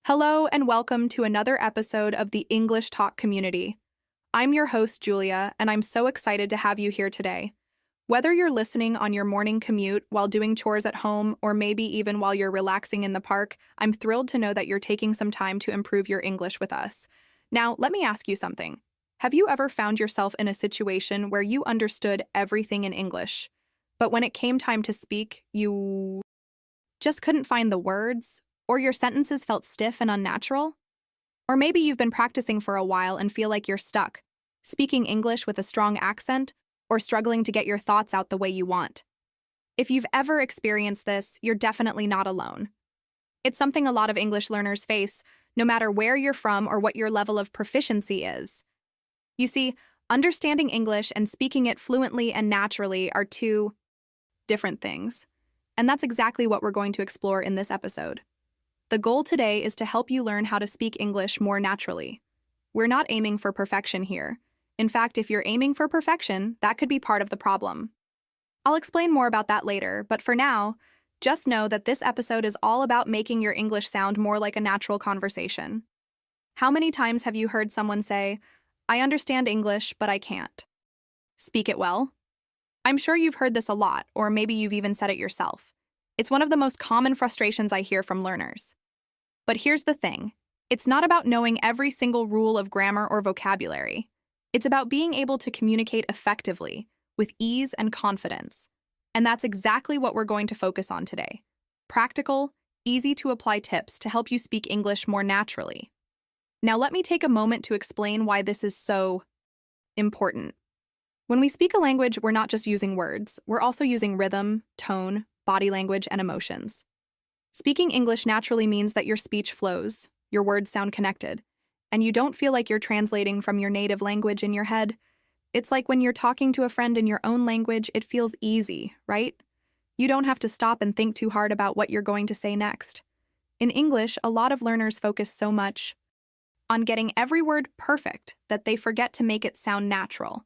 Hello and welcome to another episode of the English Talk community. I'm your host, Julia, and I'm so excited to have you here today. Whether you're listening on your morning commute while doing chores at home or maybe even while you're relaxing in the park, I'm thrilled to know that you're taking some time to improve your English with us. Now, let me ask you something. Have you ever found yourself in a situation where you understood everything in English, but when it came time to speak, you just couldn't find the words? Or your sentences felt stiff and unnatural? Or maybe you've been practicing for a while and feel like you're stuck, speaking English with a strong accent, or struggling to get your thoughts out the way you want. If you've ever experienced this, you're definitely not alone. It's something a lot of English learners face, no matter where you're from or what your level of proficiency is. You see, understanding English and speaking it fluently and naturally are two different things. And that's exactly what we're going to explore in this episode. The goal today is to help you learn how to speak English more naturally. We're not aiming for perfection here. In fact, if you're aiming for perfection, that could be part of the problem. I'll explain more about that later, but for now, just know that this episode is all about making your English sound more like a natural conversation. How many times have you heard someone say, "I understand English, but I can't speak it well"? I'm sure you've heard this a lot, or maybe you've even said it yourself. It's one of the most common frustrations I hear from learners. But here's the thing. It's not about knowing every single rule of grammar or vocabulary. It's about being able to communicate effectively, with ease and confidence. And that's exactly what we're going to focus on today. Practical, easy-to-apply tips to help you speak English more naturally. Now let me take a moment to explain why this is so important. When we speak a language, we're not just using words, we're also using rhythm, tone, body language, and emotions. Speaking English naturally means that your speech flows, your words sound connected, and you don't feel like you're translating from your native language in your head. It's like when you're talking to a friend in your own language, it feels easy, right? You don't have to stop and think too hard about what you're going to say next. In English, a lot of learners focus so much on getting every word perfect that they forget to make it sound natural.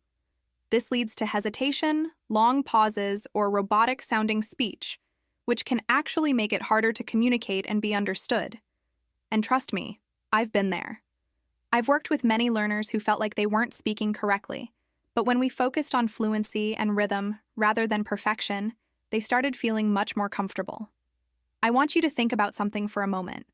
This leads to hesitation, long pauses, or robotic-sounding speech, which can actually make it harder to communicate and be understood. And trust me, I've been there. I've worked with many learners who felt like they weren't speaking correctly, but when we focused on fluency and rhythm rather than perfection, they started feeling much more comfortable. I want you to think about something for a moment.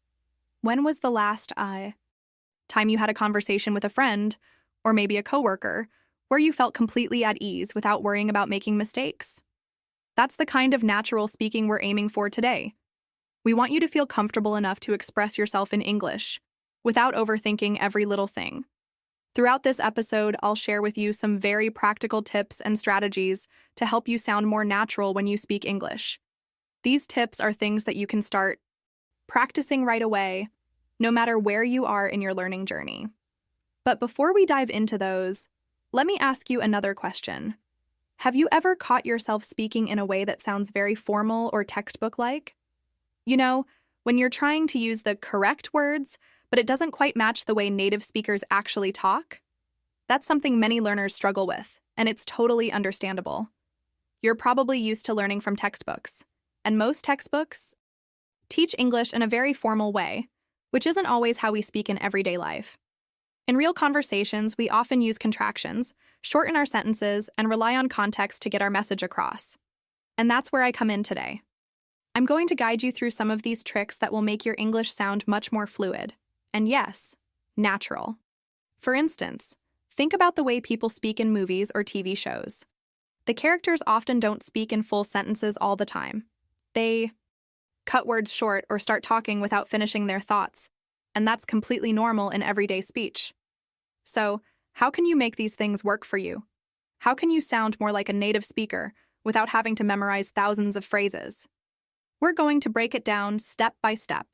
When was the last time you had a conversation with a friend, or maybe a coworker, where you felt completely at ease without worrying about making mistakes? That's the kind of natural speaking we're aiming for today. We want you to feel comfortable enough to express yourself in English without overthinking every little thing. Throughout this episode, I'll share with you some very practical tips and strategies to help you sound more natural when you speak English. These tips are things that you can start practicing right away, no matter where you are in your learning journey. But before we dive into those, let me ask you another question. Have you ever caught yourself speaking in a way that sounds very formal or textbook-like? You know, when you're trying to use the correct words, but it doesn't quite match the way native speakers actually talk? That's something many learners struggle with, and it's totally understandable. You're probably used to learning from textbooks, and most textbooks teach English in a very formal way, which isn't always how we speak in everyday life. In real conversations, we often use contractions, shorten our sentences, and rely on context to get our message across. And that's where I come in today. I'm going to guide you through some of these tricks that will make your English sound much more fluid. And yes, natural. For instance, think about the way people speak in movies or TV shows. The characters often don't speak in full sentences all the time. They cut words short or start talking without finishing their thoughts, and that's completely normal in everyday speech. So, how can you make these things work for you? How can you sound more like a native speaker without having to memorize thousands of phrases? We're going to break it down step by step.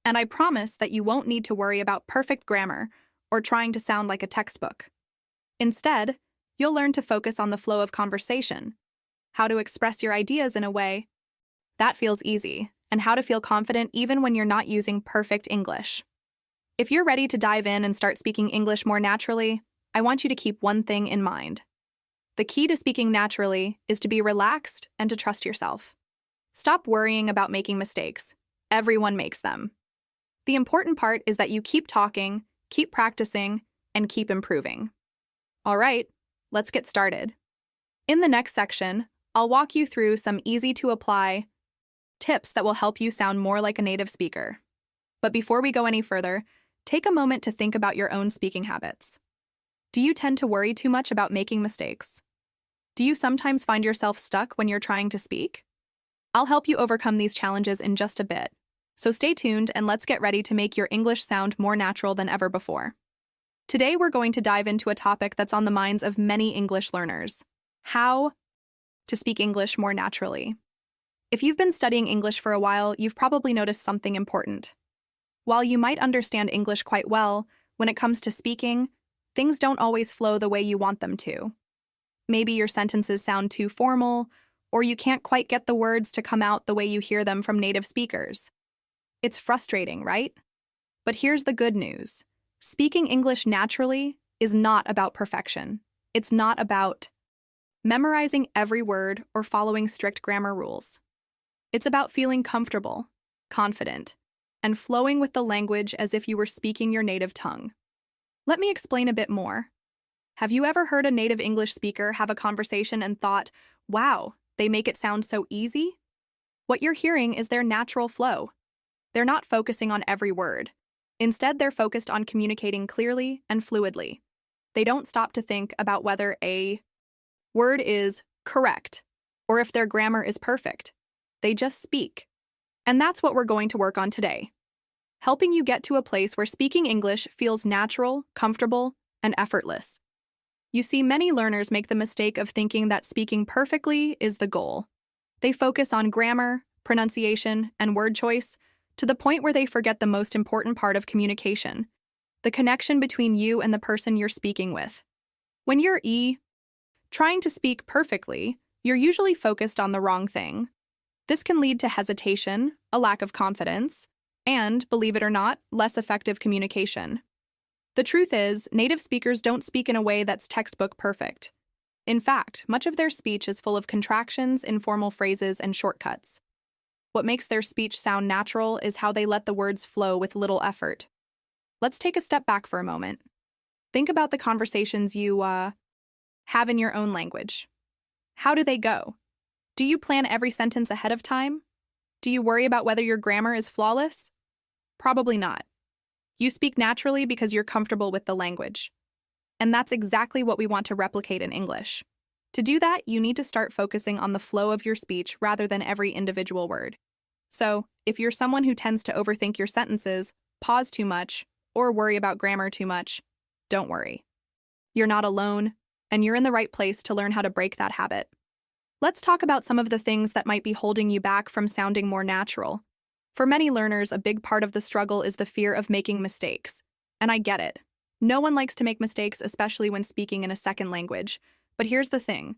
And I promise that you won't need to worry about perfect grammar or trying to sound like a textbook. Instead, you'll learn to focus on the flow of conversation, how to express your ideas in a way that feels easy, and how to feel confident even when you're not using perfect English. If you're ready to dive in and start speaking English more naturally, I want you to keep one thing in mind. The key to speaking naturally is to be relaxed and to trust yourself. Stop worrying about making mistakes. Everyone makes them. The important part is that you keep talking, keep practicing, and keep improving. All right, let's get started. In the next section, I'll walk you through some easy-to-apply tips that will help you sound more like a native speaker. But before we go any further, take a moment to think about your own speaking habits. Do you tend to worry too much about making mistakes? Do you sometimes find yourself stuck when you're trying to speak? I'll help you overcome these challenges in just a bit. So stay tuned and let's get ready to make your English sound more natural than ever before. Today we're going to dive into a topic that's on the minds of many English learners: how to speak English more naturally. If you've been studying English for a while, you've probably noticed something important. While you might understand English quite well, when it comes to speaking, things don't always flow the way you want them to. Maybe your sentences sound too formal, or you can't quite get the words to come out the way you hear them from native speakers. It's frustrating, right? But here's the good news. Speaking English naturally is not about perfection. It's not about memorizing every word or following strict grammar rules. It's about feeling comfortable, confident, and flowing with the language as if you were speaking your native tongue. Let me explain a bit more. Have you ever heard a native English speaker have a conversation and thought, wow, they make it sound so easy? What you're hearing is their natural flow. They're not focusing on every word. Instead, they're focused on communicating clearly and fluidly. They don't stop to think about whether a word is correct or if their grammar is perfect. They just speak. And that's what we're going to work on today, helping you get to a place where speaking English feels natural, comfortable, and effortless. You see, many learners make the mistake of thinking that speaking perfectly is the goal. They focus on grammar, pronunciation, and word choice to the point where they forget the most important part of communication: the connection between you and the person you're speaking with. When you're trying to speak perfectly, you're usually focused on the wrong thing. This can lead to hesitation, a lack of confidence, and, believe it or not, less effective communication. The truth is, native speakers don't speak in a way that's textbook perfect. In fact, much of their speech is full of contractions, informal phrases, and shortcuts. What makes their speech sound natural is how they let the words flow with little effort. Let's take a step back for a moment. Think about the conversations you have in your own language. How do they go? Do you plan every sentence ahead of time? Do you worry about whether your grammar is flawless? Probably not. You speak naturally because you're comfortable with the language. And that's exactly what we want to replicate in English. To do that, you need to start focusing on the flow of your speech rather than every individual word. So, if you're someone who tends to overthink your sentences, pause too much, or worry about grammar too much, don't worry. You're not alone, and you're in the right place to learn how to break that habit. Let's talk about some of the things that might be holding you back from sounding more natural. For many learners, a big part of the struggle is the fear of making mistakes. And I get it. No one likes to make mistakes, especially when speaking in a second language. But here's the thing.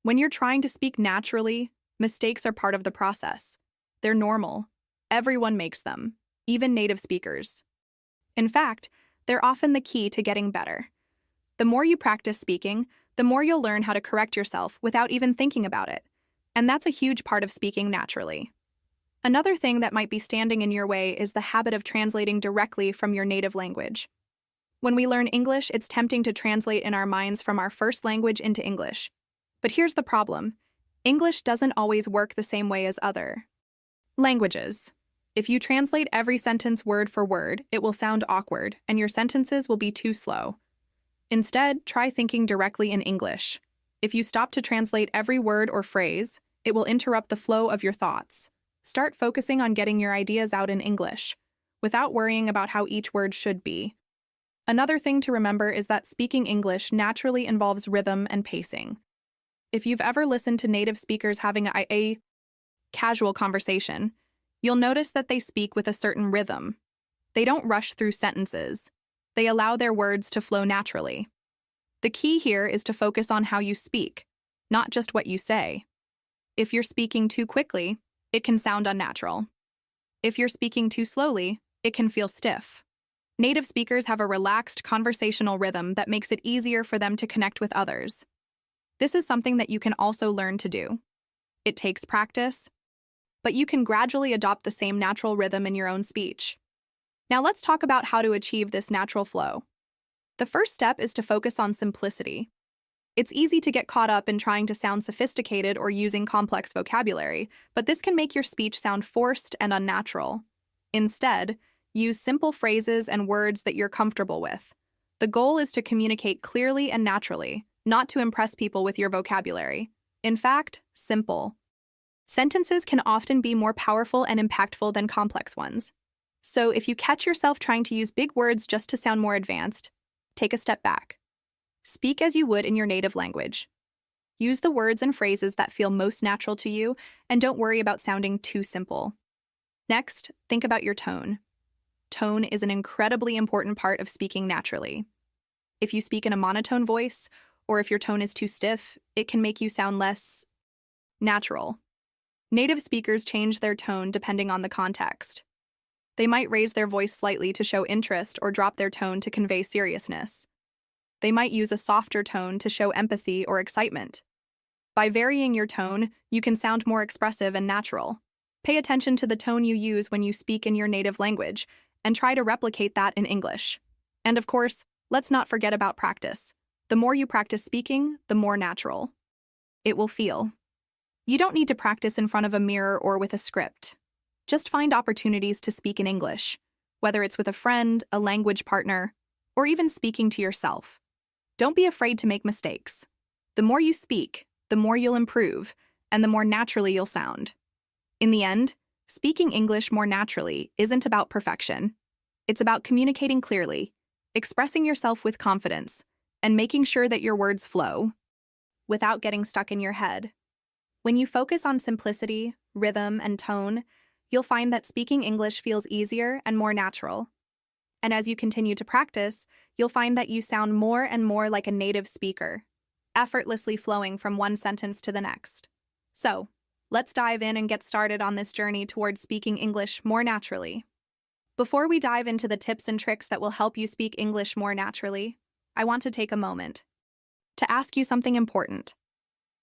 When you're trying to speak naturally, mistakes are part of the process. They're normal. Everyone makes them, even native speakers. In fact, they're often the key to getting better. The more you practice speaking, the more you'll learn how to correct yourself without even thinking about it. And that's a huge part of speaking naturally. Another thing that might be standing in your way is the habit of translating directly from your native language. When we learn English, it's tempting to translate in our minds from our first language into English. But here's the problem. English doesn't always work the same way as other languages. If you translate every sentence word for word, it will sound awkward, and your sentences will be too slow. Instead, try thinking directly in English. If you stop to translate every word or phrase, it will interrupt the flow of your thoughts. Start focusing on getting your ideas out in English, without worrying about how each word should be. Another thing to remember is that speaking English naturally involves rhythm and pacing. If you've ever listened to native speakers having a casual conversation, you'll notice that they speak with a certain rhythm. They don't rush through sentences. They allow their words to flow naturally. The key here is to focus on how you speak, not just what you say. If you're speaking too quickly, it can sound unnatural. If you're speaking too slowly, it can feel stiff. Native speakers have a relaxed conversational rhythm that makes it easier for them to connect with others. This is something that you can also learn to do. It takes practice, but you can gradually adopt the same natural rhythm in your own speech. Now let's talk about how to achieve this natural flow. The first step is to focus on simplicity. It's easy to get caught up in trying to sound sophisticated or using complex vocabulary, but this can make your speech sound forced and unnatural. Instead, use simple phrases and words that you're comfortable with. The goal is to communicate clearly and naturally, not to impress people with your vocabulary. In fact, simple. Sentences can often be more powerful and impactful than complex ones. So if you catch yourself trying to use big words just to sound more advanced, take a step back. Speak as you would in your native language. Use the words and phrases that feel most natural to you, and don't worry about sounding too simple. Next, think about your tone. Tone is an incredibly important part of speaking naturally. If you speak in a monotone voice, or if your tone is too stiff, it can make you sound less natural. Native speakers change their tone depending on the context. They might raise their voice slightly to show interest or drop their tone to convey seriousness. They might use a softer tone to show empathy or excitement. By varying your tone, you can sound more expressive and natural. Pay attention to the tone you use when you speak in your native language, and try to replicate that in English. And of course, let's not forget about practice. The more you practice speaking, the more natural it will feel. You don't need to practice in front of a mirror or with a script. Just find opportunities to speak in English, whether it's with a friend, a language partner, or even speaking to yourself. Don't be afraid to make mistakes. The more you speak, the more you'll improve, and the more naturally you'll sound. In the end, speaking English more naturally isn't about perfection. It's about communicating clearly, expressing yourself with confidence, and making sure that your words flow without getting stuck in your head. When you focus on simplicity, rhythm, and tone, you'll find that speaking English feels easier and more natural. And as you continue to practice, you'll find that you sound more and more like a native speaker, effortlessly flowing from one sentence to the next. So, let's dive in and get started on this journey towards speaking English more naturally. Before we dive into the tips and tricks that will help you speak English more naturally, I want to take a moment to ask you something important.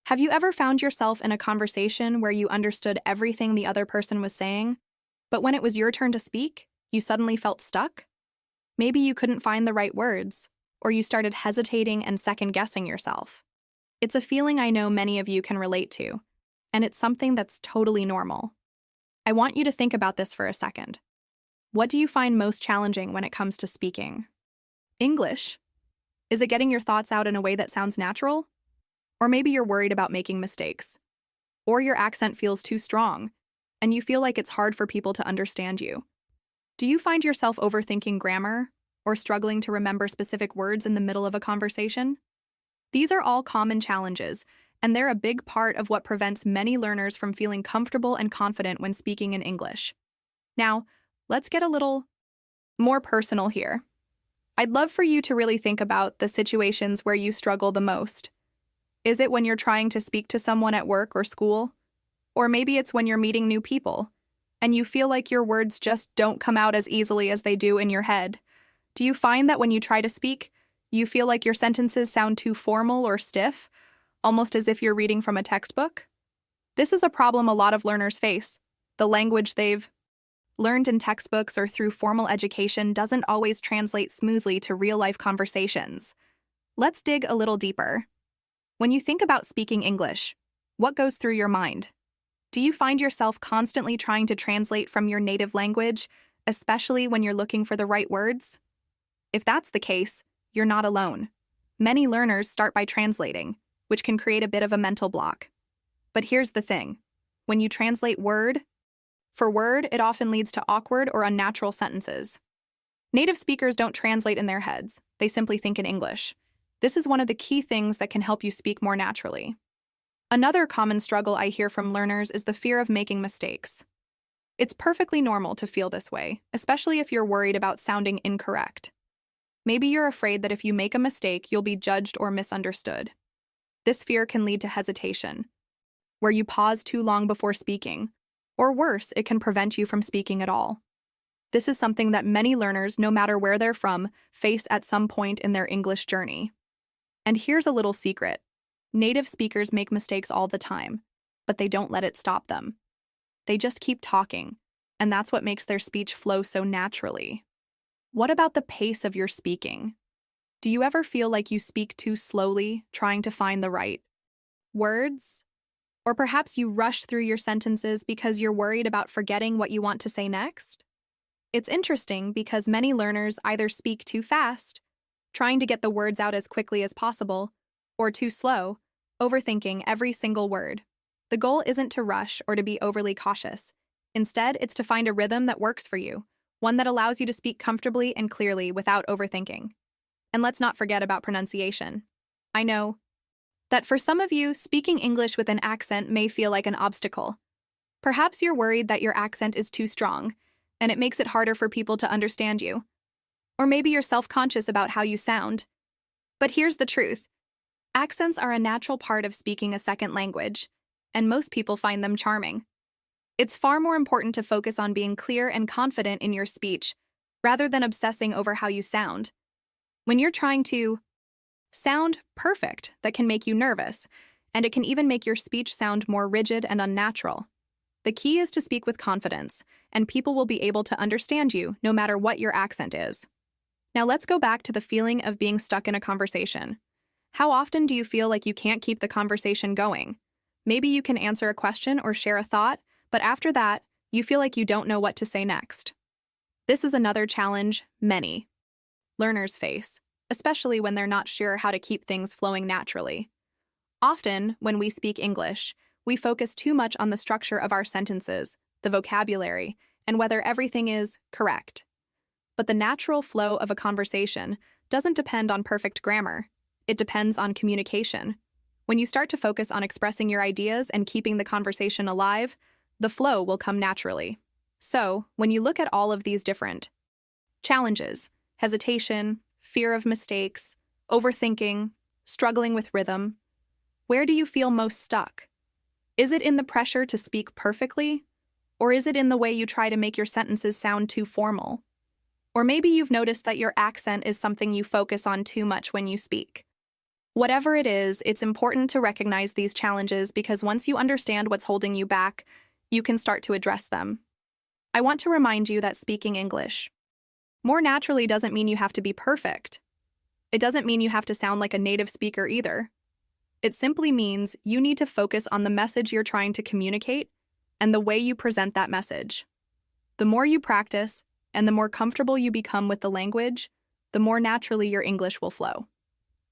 Have you ever found yourself in a conversation where you understood everything the other person was saying, but when it was your turn to speak, you suddenly felt stuck? Maybe you couldn't find the right words, or you started hesitating and second-guessing yourself. It's a feeling I know many of you can relate to, and it's something that's totally normal. I want you to think about this for a second. What do you find most challenging when it comes to speaking? English? Is it getting your thoughts out in a way that sounds natural? Or maybe you're worried about making mistakes. Or your accent feels too strong, and you feel like it's hard for people to understand you. Do you find yourself overthinking grammar, or struggling to remember specific words in the middle of a conversation? These are all common challenges, and they're a big part of what prevents many learners from feeling comfortable and confident when speaking in English. Now, let's get a little more personal here. I'd love for you to really think about the situations where you struggle the most. Is it when you're trying to speak to someone at work or school? Or maybe it's when you're meeting new people, and you feel like your words just don't come out as easily as they do in your head. Do you find that when you try to speak, you feel like your sentences sound too formal or stiff, almost as if you're reading from a textbook? This is a problem a lot of learners face. The language they've learned in textbooks or through formal education doesn't always translate smoothly to real-life conversations. Let's dig a little deeper. When you think about speaking English, what goes through your mind? Do you find yourself constantly trying to translate from your native language, especially when you're looking for the right words? If that's the case, you're not alone. Many learners start by translating, which can create a bit of a mental block. But here's the thing. When you translate word for word, it often leads to awkward or unnatural sentences. Native speakers don't translate in their heads. They simply think in English. This is one of the key things that can help you speak more naturally. Another common struggle I hear from learners is the fear of making mistakes. It's perfectly normal to feel this way, especially if you're worried about sounding incorrect. Maybe you're afraid that if you make a mistake, you'll be judged or misunderstood. This fear can lead to hesitation, where you pause too long before speaking, or worse, it can prevent you from speaking at all. This is something that many learners, no matter where they're from, face at some point in their English journey. And here's a little secret. Native speakers make mistakes all the time, but they don't let it stop them. They just keep talking, and that's what makes their speech flow so naturally. What about the pace of your speaking? Do you ever feel like you speak too slowly, trying to find the right words? Or perhaps you rush through your sentences because you're worried about forgetting what you want to say next? It's interesting because many learners either speak too fast, trying to get the words out as quickly as possible, or too slow, overthinking every single word. The goal isn't to rush or to be overly cautious. Instead, it's to find a rhythm that works for you, one that allows you to speak comfortably and clearly without overthinking. And let's not forget about pronunciation. I know that for some of you, speaking English with an accent may feel like an obstacle. Perhaps you're worried that your accent is too strong, and it makes it harder for people to understand you. Or maybe you're self-conscious about how you sound. But here's the truth. Accents are a natural part of speaking a second language, and most people find them charming. It's far more important to focus on being clear and confident in your speech, rather than obsessing over how you sound. When you're trying to sound perfect, that can make you nervous, and it can even make your speech sound more rigid and unnatural. The key is to speak with confidence, and people will be able to understand you no matter what your accent is. Now let's go back to the feeling of being stuck in a conversation. How often do you feel like you can't keep the conversation going? Maybe you can answer a question or share a thought, but after that, you feel like you don't know what to say next. This is another challenge many learners face, especially when they're not sure how to keep things flowing naturally. Often, when we speak English, we focus too much on the structure of our sentences, the vocabulary, and whether everything is correct. But the natural flow of a conversation doesn't depend on perfect grammar. It depends on communication. When you start to focus on expressing your ideas and keeping the conversation alive, the flow will come naturally. So, when you look at all of these different challenges, hesitation, fear of mistakes, overthinking, struggling with rhythm, where do you feel most stuck? Is it in the pressure to speak perfectly? Or is it in the way you try to make your sentences sound too formal? Or maybe you've noticed that your accent is something you focus on too much when you speak. Whatever it is, it's important to recognize these challenges because once you understand what's holding you back, you can start to address them. I want to remind you that speaking English more naturally doesn't mean you have to be perfect. It doesn't mean you have to sound like a native speaker either. It simply means you need to focus on the message you're trying to communicate and the way you present that message. The more you practice and the more comfortable you become with the language, the more naturally your English will flow.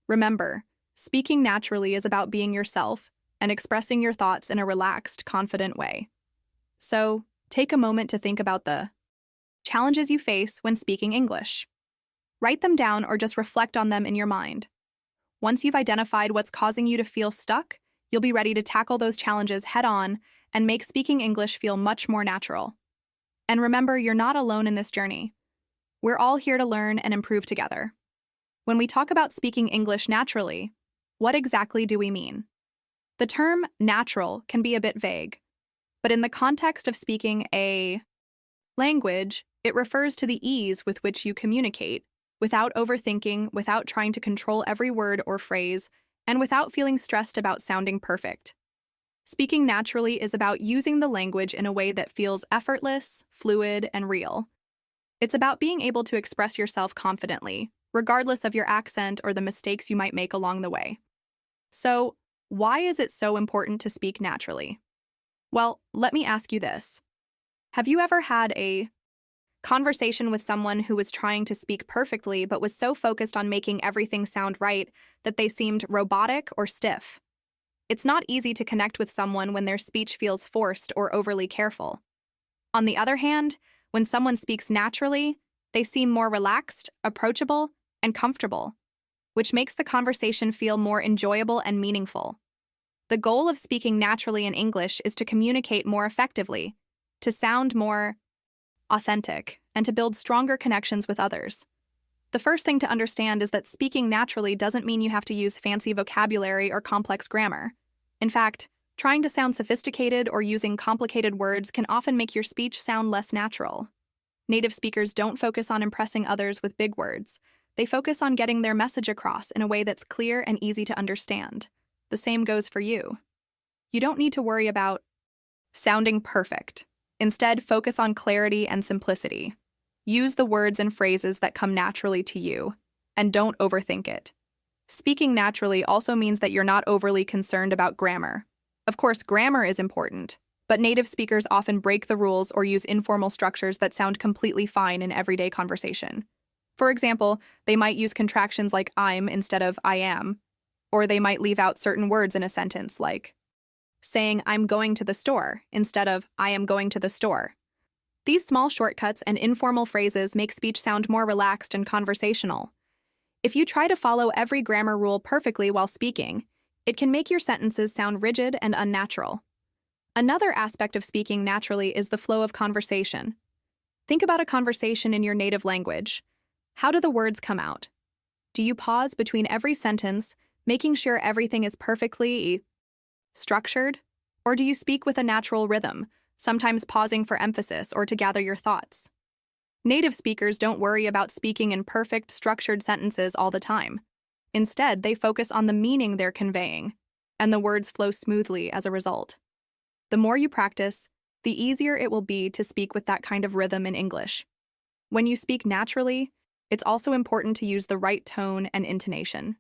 Remember, speaking naturally is about being yourself and expressing your thoughts in a relaxed, confident way. So, take a moment to think about the challenges you face when speaking English. Write them down or just reflect on them in your mind. Once you've identified what's causing you to feel stuck, you'll be ready to tackle those challenges head-on and make speaking English feel much more natural. And remember, you're not alone in this journey. We're all here to learn and improve together. When we talk about speaking English naturally, what exactly do we mean? The term natural can be a bit vague, but in the context of speaking a language, it refers to the ease with which you communicate, without overthinking, without trying to control every word or phrase, and without feeling stressed about sounding perfect. Speaking naturally is about using the language in a way that feels effortless, fluid, and real. It's about being able to express yourself confidently, regardless of your accent or the mistakes you might make along the way. So, why is it so important to speak naturally? Well, let me ask you this. Have you ever had a conversation with someone who was trying to speak perfectly but was so focused on making everything sound right that they seemed robotic or stiff? It's not easy to connect with someone when their speech feels forced or overly careful. On the other hand, when someone speaks naturally, they seem more relaxed, approachable, and comfortable, which makes the conversation feel more enjoyable and meaningful. The goal of speaking naturally in English is to communicate more effectively, to sound more authentic, and to build stronger connections with others. The first thing to understand is that speaking naturally doesn't mean you have to use fancy vocabulary or complex grammar. In fact, trying to sound sophisticated or using complicated words can often make your speech sound less natural. Native speakers don't focus on impressing others with big words. They focus on getting their message across in a way that's clear and easy to understand. The same goes for you. You don't need to worry about sounding perfect. Instead, focus on clarity and simplicity. Use the words and phrases that come naturally to you, and don't overthink it. Speaking naturally also means that you're not overly concerned about grammar. Of course, grammar is important, but native speakers often break the rules or use informal structures that sound completely fine in everyday conversation. For example, they might use contractions like I'm instead of I am, or they might leave out certain words in a sentence like saying I'm going to the store instead of I am going to the store. These small shortcuts and informal phrases make speech sound more relaxed and conversational. If you try to follow every grammar rule perfectly while speaking, it can make your sentences sound rigid and unnatural. Another aspect of speaking naturally is the flow of conversation. Think about a conversation in your native language. How do the words come out? Do you pause between every sentence, making sure everything is perfectly structured? Or do you speak with a natural rhythm, sometimes pausing for emphasis or to gather your thoughts? Native speakers don't worry about speaking in perfect, structured sentences all the time. Instead, they focus on the meaning they're conveying, and the words flow smoothly as a result. The more you practice, the easier it will be to speak with that kind of rhythm in English. When you speak naturally, it's also important to use the right tone and intonation.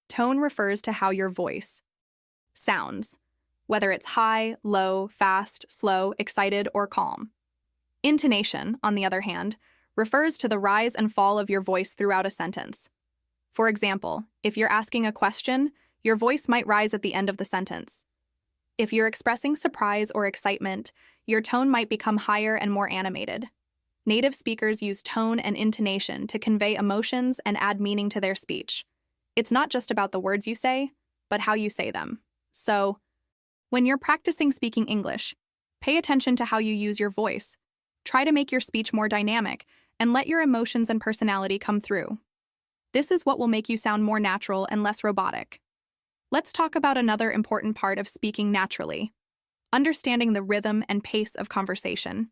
Tone refers to how your voice sounds, whether it's high, low, fast, slow, excited, or calm. Intonation, on the other hand, refers to the rise and fall of your voice throughout a sentence. For example, if you're asking a question, your voice might rise at the end of the sentence. If you're expressing surprise or excitement, your tone might become higher and more animated. Native speakers use tone and intonation to convey emotions and add meaning to their speech. It's not just about the words you say, but how you say them. So, when you're practicing speaking English, pay attention to how you use your voice. Try to make your speech more dynamic and let your emotions and personality come through. This is what will make you sound more natural and less robotic. Let's talk about another important part of speaking naturally: understanding the rhythm and pace of conversation.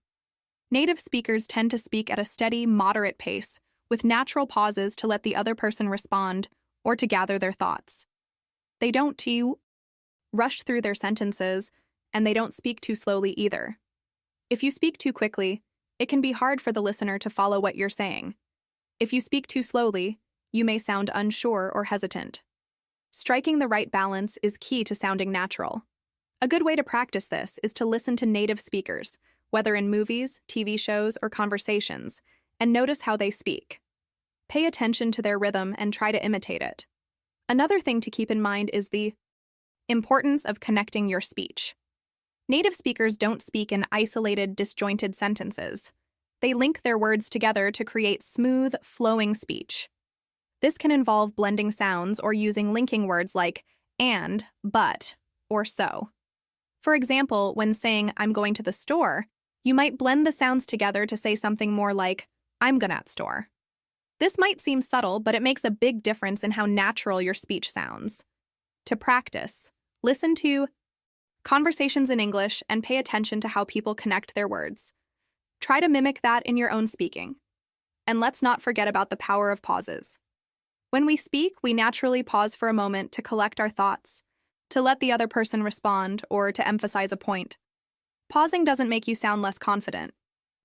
Native speakers tend to speak at a steady, moderate pace, with natural pauses to let the other person respond or to gather their thoughts. They don't rush through their sentences, and they don't speak too slowly either. If you speak too quickly, it can be hard for the listener to follow what you're saying. If you speak too slowly, you may sound unsure or hesitant. Striking the right balance is key to sounding natural. A good way to practice this is to listen to native speakers, whether in movies, TV shows, or conversations, and notice how they speak. Pay attention to their rhythm and try to imitate it. Another thing to keep in mind is the importance of connecting your speech. Native speakers don't speak in isolated, disjointed sentences. They link their words together to create smooth, flowing speech. This can involve blending sounds or using linking words like and, but, or so. For example, when saying I'm going to the store, you might blend the sounds together to say something more like I'm gonna at store. This might seem subtle, but it makes a big difference in how natural your speech sounds. To practice, listen to conversations in English and pay attention to how people connect their words. Try to mimic that in your own speaking. And let's not forget about the power of pauses. When we speak, we naturally pause for a moment to collect our thoughts, to let the other person respond, or to emphasize a point. Pausing doesn't make you sound less confident.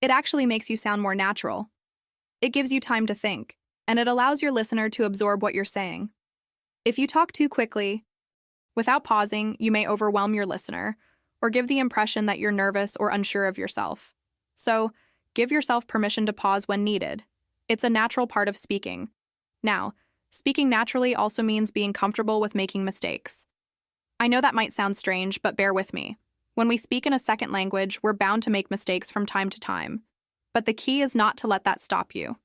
It actually makes you sound more natural. It gives you time to think, and it allows your listener to absorb what you're saying. If you talk too quickly, without pausing, you may overwhelm your listener, or give the impression that you're nervous or unsure of yourself. So, give yourself permission to pause when needed. It's a natural part of speaking. Now, speaking naturally also means being comfortable with making mistakes. I know that might sound strange, but bear with me. When we speak in a second language, we're bound to make mistakes from time to time. But the key is not to let that stop you.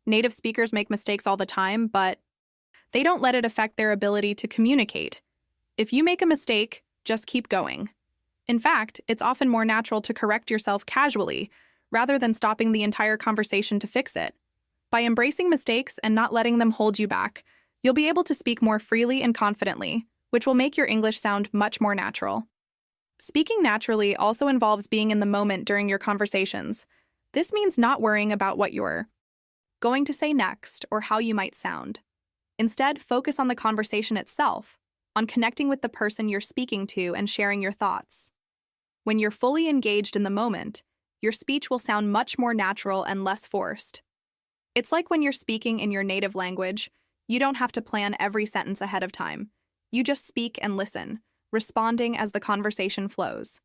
Native speakers make mistakes all the time, but they don't let it affect their ability to communicate. If you make a mistake, just keep going. In fact, it's often more natural to correct yourself casually, rather than stopping the entire conversation to fix it. By embracing mistakes and not letting them hold you back, you'll be able to speak more freely and confidently, which will make your English sound much more natural. Speaking naturally also involves being in the moment during your conversations. This means not worrying about what you're going to say next or how you might sound. Instead, focus on the conversation itself, on connecting with the person you're speaking to and sharing your thoughts. When you're fully engaged in the moment, your speech will sound much more natural and less forced. It's like when you're speaking in your native language, you don't have to plan every sentence ahead of time. You just speak and listen, responding as the conversation flows.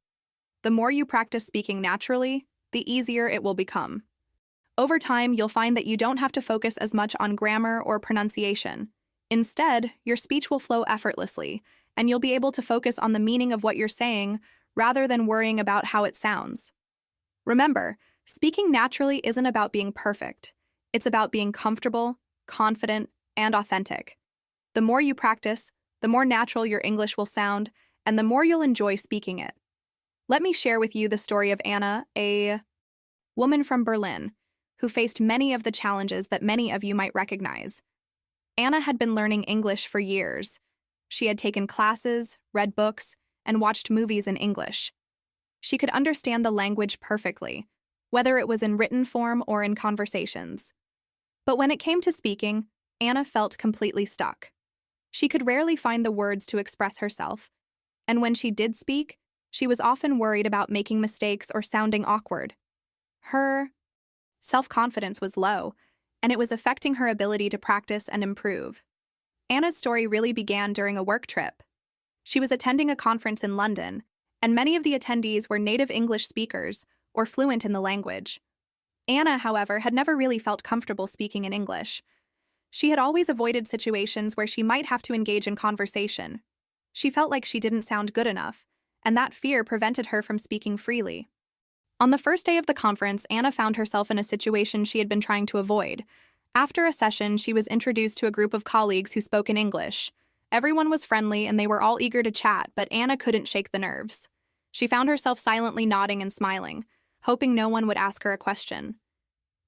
The more you practice speaking naturally, the easier it will become. Over time, you'll find that you don't have to focus as much on grammar or pronunciation. Instead, your speech will flow effortlessly, and you'll be able to focus on the meaning of what you're saying rather than worrying about how it sounds. Remember, speaking naturally isn't about being perfect. It's about being comfortable, confident, and authentic. The more you practice, the more natural your English will sound, and the more you'll enjoy speaking it. Let me share with you the story of Anna, a woman from Berlin, who faced many of the challenges that many of you might recognize. Anna had been learning English for years. She had taken classes, read books, and watched movies in English. She could understand the language perfectly, whether it was in written form or in conversations. But when it came to speaking, Anna felt completely stuck. She could rarely find the words to express herself, and when she did speak, she was often worried about making mistakes or sounding awkward. Her self-confidence was low, and it was affecting her ability to practice and improve. Anna's story really began during a work trip. She was attending a conference in London, and many of the attendees were native English speakers or fluent in the language. Anna, however, had never really felt comfortable speaking in English. She had always avoided situations where she might have to engage in conversation. She felt like she didn't sound good enough, and that fear prevented her from speaking freely. On the first day of the conference, Anna found herself in a situation she had been trying to avoid. After a session, she was introduced to a group of colleagues who spoke in English. Everyone was friendly and they were all eager to chat, but Anna couldn't shake the nerves. She found herself silently nodding and smiling, hoping no one would ask her a question.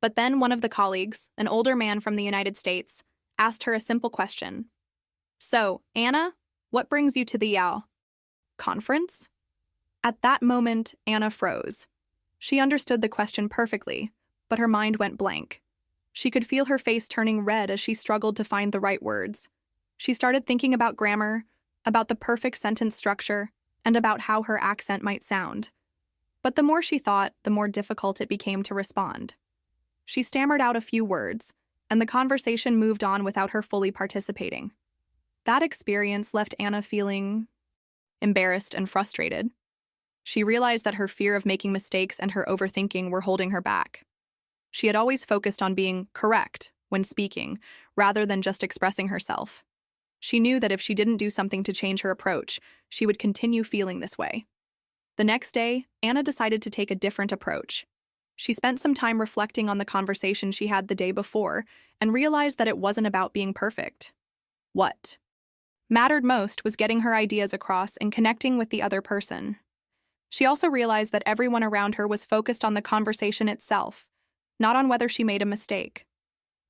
But then one of the colleagues, an older man from the United States, asked her a simple question. "So, Anna, what brings you to the conference?" At that moment, Anna froze. She understood the question perfectly, but her mind went blank. She could feel her face turning red as she struggled to find the right words. She started thinking about grammar, about the perfect sentence structure, and about how her accent might sound. But the more she thought, the more difficult it became to respond. She stammered out a few words, and the conversation moved on without her fully participating. That experience left Anna feeling embarrassed and frustrated. She realized that her fear of making mistakes and her overthinking were holding her back. She had always focused on being correct when speaking, rather than just expressing herself. She knew that if she didn't do something to change her approach, she would continue feeling this way. The next day, Anna decided to take a different approach. She spent some time reflecting on the conversation she had the day before and realized that it wasn't about being perfect. What mattered most was getting her ideas across and connecting with the other person. She also realized that everyone around her was focused on the conversation itself, not on whether she made a mistake.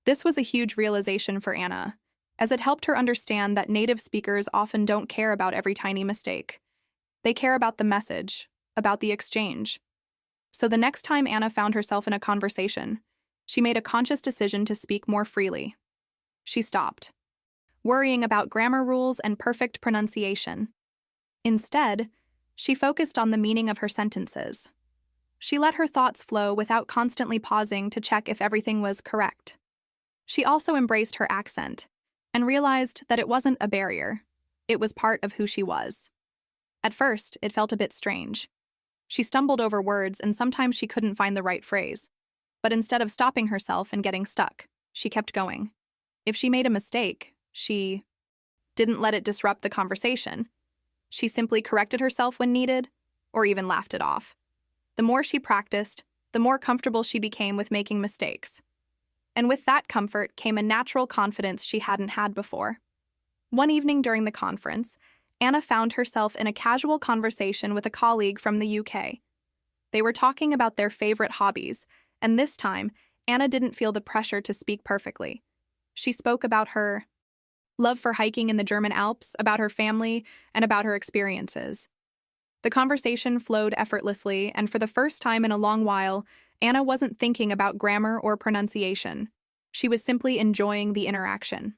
This was a huge realization for Anna, as it helped her understand that native speakers often don't care about every tiny mistake. They care about the message, about the exchange. So the next time Anna found herself in a conversation, she made a conscious decision to speak more freely. She stopped, worrying about grammar rules and perfect pronunciation. Instead, she focused on the meaning of her sentences. She let her thoughts flow without constantly pausing to check if everything was correct. She also embraced her accent and realized that it wasn't a barrier. It was part of who she was. At first, it felt a bit strange. She stumbled over words and sometimes she couldn't find the right phrase. But instead of stopping herself and getting stuck, she kept going. If she made a mistake, she didn't let it disrupt the conversation. She simply corrected herself when needed, or even laughed it off. The more she practiced, the more comfortable she became with making mistakes. And with that comfort came a natural confidence she hadn't had before. One evening during the conference, Anna found herself in a casual conversation with a colleague from the UK. They were talking about their favorite hobbies, and this time, Anna didn't feel the pressure to speak perfectly. She spoke about her love for hiking in the German Alps, about her family, and about her experiences. The conversation flowed effortlessly, and for the first time in a long while, Anna wasn't thinking about grammar or pronunciation. She was simply enjoying the interaction.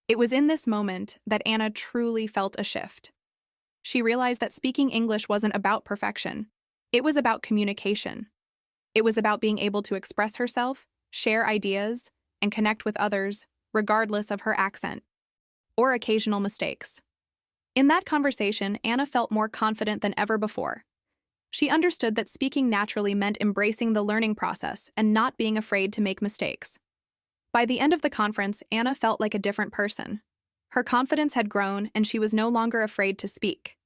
It was in this moment that Anna truly felt a shift. She realized that speaking English wasn't about perfection. It was about communication. It was about being able to express herself, share ideas, and connect with others, regardless of her accent or occasional mistakes. In that conversation, Anna felt more confident than ever before. She understood that speaking naturally meant embracing the learning process and not being afraid to make mistakes. By the end of the conference, Anna felt like a different person. Her confidence had grown, and she was no longer afraid to speak.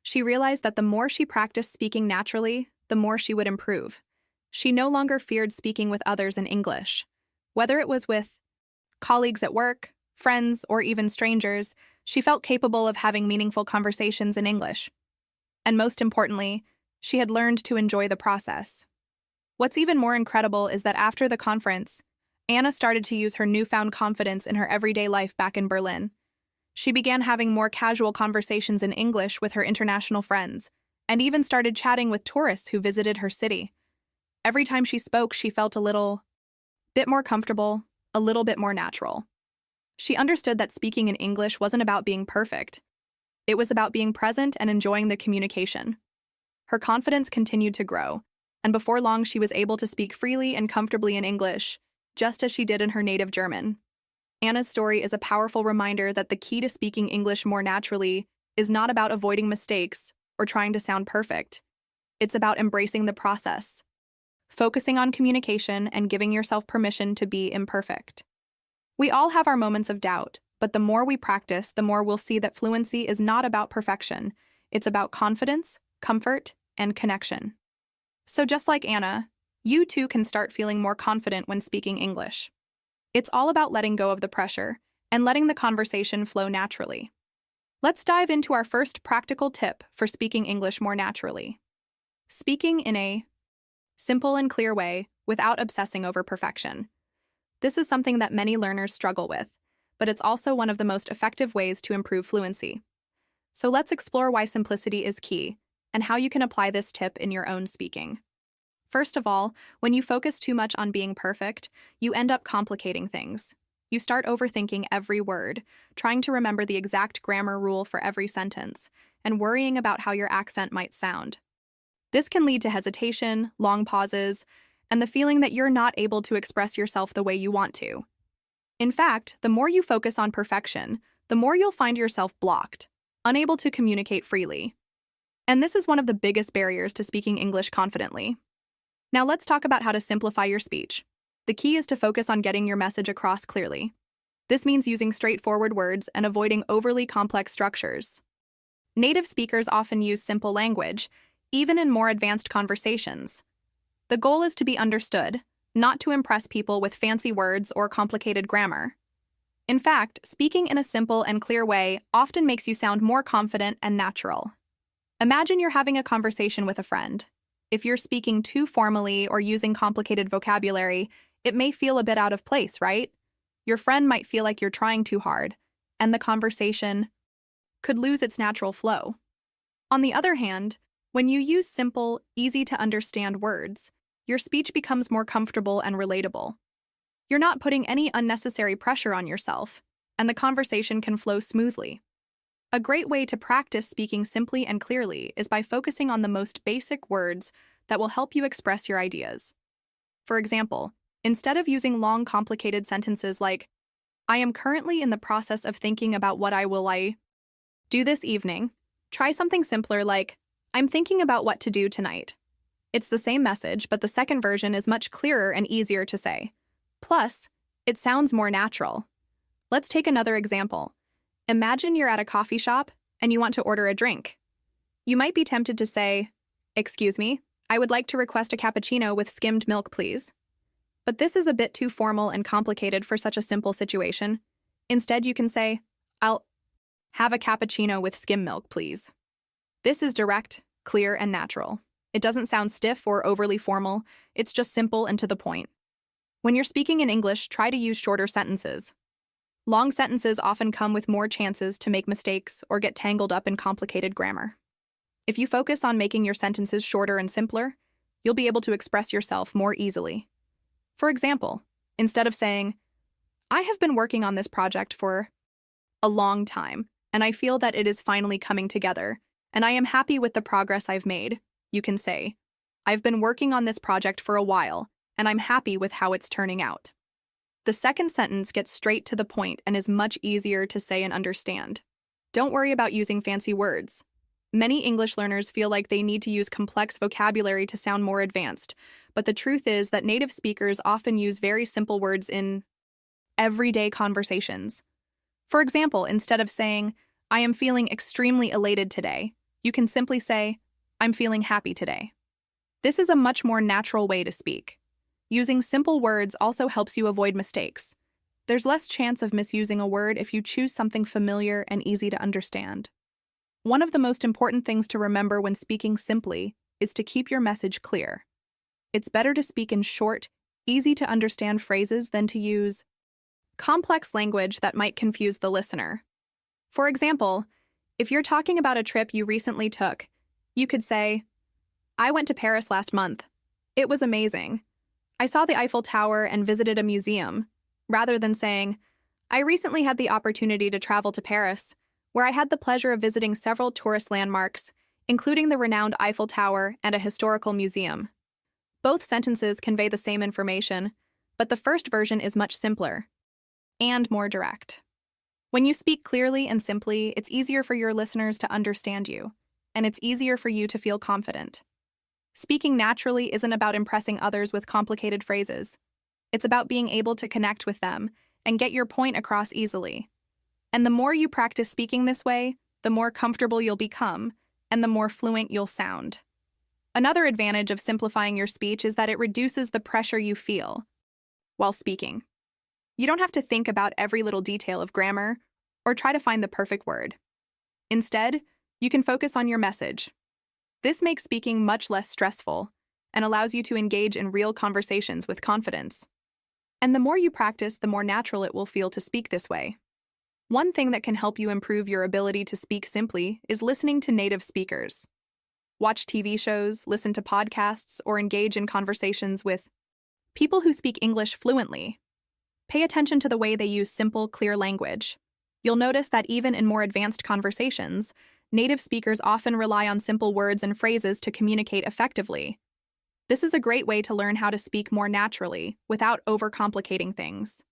She realized that the more she practiced speaking naturally, the more she would improve. She no longer feared speaking with others in English. Whether it was with colleagues at work, friends, or even strangers, she felt capable of having meaningful conversations in English. And most importantly, she had learned to enjoy the process. What's even more incredible is that after the conference, Anna started to use her newfound confidence in her everyday life back in Berlin. She began having more casual conversations in English with her international friends, and even started chatting with tourists who visited her city. Every time she spoke, she felt a little bit more comfortable, a little bit more natural. She understood that speaking in English wasn't about being perfect. It was about being present and enjoying the communication. Her confidence continued to grow, and before long she was able to speak freely and comfortably in English, just as she did in her native German. Anna's story is a powerful reminder that the key to speaking English more naturally is not about avoiding mistakes or trying to sound perfect. It's about embracing the process, focusing on communication, and giving yourself permission to be imperfect. We all have our moments of doubt, but the more we practice, the more we'll see that fluency is not about perfection. It's about confidence, comfort, and connection. So just like Anna, you too can start feeling more confident when speaking English. It's all about letting go of the pressure and letting the conversation flow naturally. Let's dive into our first practical tip for speaking English more naturally. Speaking in a simple and clear way without obsessing over perfection. This is something that many learners struggle with, but it's also one of the most effective ways to improve fluency. So let's explore why simplicity is key and how you can apply this tip in your own speaking. First of all, when you focus too much on being perfect, you end up complicating things. You start overthinking every word, trying to remember the exact grammar rule for every sentence, and worrying about how your accent might sound. This can lead to hesitation, long pauses, and the feeling that you're not able to express yourself the way you want to. In fact, the more you focus on perfection, the more you'll find yourself blocked, unable to communicate freely. And this is one of the biggest barriers to speaking English confidently. Now let's talk about how to simplify your speech. The key is to focus on getting your message across clearly. This means using straightforward words and avoiding overly complex structures. Native speakers often use simple language, even in more advanced conversations. The goal is to be understood, not to impress people with fancy words or complicated grammar. In fact, speaking in a simple and clear way often makes you sound more confident and natural. Imagine you're having a conversation with a friend. If you're speaking too formally or using complicated vocabulary, it may feel a bit out of place, right? Your friend might feel like you're trying too hard, and the conversation could lose its natural flow. On the other hand, when you use simple, easy-to-understand words, your speech becomes more comfortable and relatable. You're not putting any unnecessary pressure on yourself, and the conversation can flow smoothly. A great way to practice speaking simply and clearly is by focusing on the most basic words that will help you express your ideas. For example, instead of using long, complicated sentences like, "I am currently in the process of thinking about what I will do this evening," try something simpler like, "I'm thinking about what to do tonight." It's the same message, but the second version is much clearer and easier to say. Plus, it sounds more natural. Let's take another example. Imagine you're at a coffee shop and you want to order a drink. You might be tempted to say, "Excuse me, I would like to request a cappuccino with skimmed milk, please." But this is a bit too formal and complicated for such a simple situation. Instead, you can say, "I'll have a cappuccino with skim milk, please." This is direct, clear, and natural. It doesn't sound stiff or overly formal, it's just simple and to the point. When you're speaking in English, try to use shorter sentences. Long sentences often come with more chances to make mistakes or get tangled up in complicated grammar. If you focus on making your sentences shorter and simpler, you'll be able to express yourself more easily. For example, instead of saying, "I have been working on this project for a long time, and I feel that it is finally coming together, and I am happy with the progress I've made," you can say, I've been working on this project for a while, and I'm happy with how it's turning out. The second sentence gets straight to the point and is much easier to say and understand. Don't worry about using fancy words. Many English learners feel like they need to use complex vocabulary to sound more advanced, but the truth is that native speakers often use very simple words in everyday conversations. For example, instead of saying, "I am feeling extremely elated today," you can simply say, "I'm feeling happy today." This is a much more natural way to speak. Using simple words also helps you avoid mistakes. There's less chance of misusing a word if you choose something familiar and easy to understand. One of the most important things to remember when speaking simply is to keep your message clear. It's better to speak in short, easy-to-understand phrases than to use complex language that might confuse the listener. For example, if you're talking about a trip you recently took, you could say, "I went to Paris last month. It was amazing. I saw the Eiffel Tower and visited a museum," rather than saying, "I recently had the opportunity to travel to Paris, where I had the pleasure of visiting several tourist landmarks, including the renowned Eiffel Tower and a historical museum." Both sentences convey the same information, but the first version is much simpler and more direct. When you speak clearly and simply, it's easier for your listeners to understand you, and it's easier for you to feel confident. Speaking naturally isn't about impressing others with complicated phrases. It's about being able to connect with them and get your point across easily. And the more you practice speaking this way, the more comfortable you'll become, and the more fluent you'll sound. Another advantage of simplifying your speech is that it reduces the pressure you feel while speaking. You don't have to think about every little detail of grammar or try to find the perfect word. Instead, you can focus on your message. This makes speaking much less stressful and allows you to engage in real conversations with confidence. And the more you practice, the more natural it will feel to speak this way. One thing that can help you improve your ability to speak simply is listening to native speakers. Watch TV shows, listen to podcasts, or engage in conversations with people who speak English fluently. Pay attention to the way they use simple, clear language. You'll notice that even in more advanced conversations, native speakers often rely on simple words and phrases to communicate effectively. This is a great way to learn how to speak more naturally without overcomplicating things.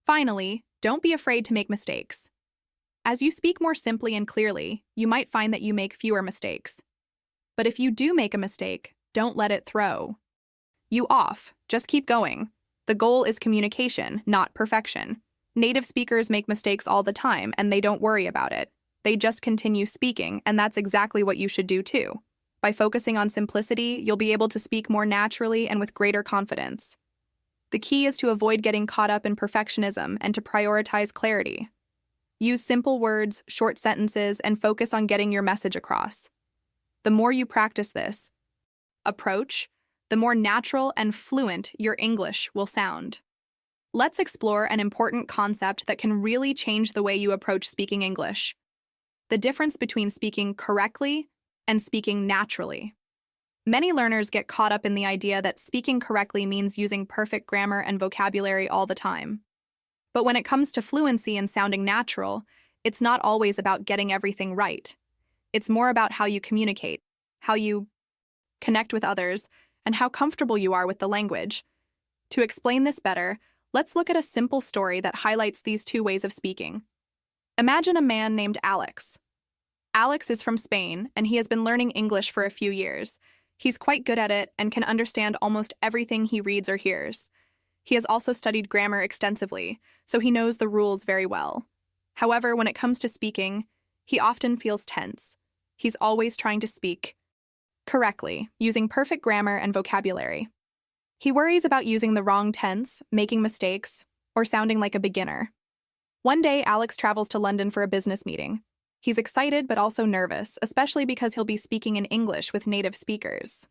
Finally, don't be afraid to make mistakes. As you speak more simply and clearly, you might find that you make fewer mistakes. But if you do make a mistake, don't let it throw you off. Just keep going. The goal is communication, not perfection. Native speakers make mistakes all the time, and they don't worry about it. They just continue speaking, and that's exactly what you should do too. By focusing on simplicity, you'll be able to speak more naturally and with greater confidence. The key is to avoid getting caught up in perfectionism and to prioritize clarity. Use simple words, short sentences, and focus on getting your message across. The more you practice this approach, the more natural and fluent your English will sound. Let's explore an important concept that can really change the way you approach speaking English: the difference between speaking correctly and speaking naturally. Many learners get caught up in the idea that speaking correctly means using perfect grammar and vocabulary all the time. But when it comes to fluency and sounding natural, it's not always about getting everything right. It's more about how you communicate, how you connect with others, and how comfortable you are with the language. To explain this better, let's look at a simple story that highlights these two ways of speaking. Imagine a man named Alex. Alex is from Spain, and he has been learning English for a few years. He's quite good at it and can understand almost everything he reads or hears. He has also studied grammar extensively, so he knows the rules very well. However, when it comes to speaking, he often feels tense. He's always trying to speak correctly, using perfect grammar and vocabulary. He worries about using the wrong tense, making mistakes, or sounding like a beginner. One day, Alex travels to London for a business meeting. He's excited but also nervous, especially because he'll be speaking in English with native speakers.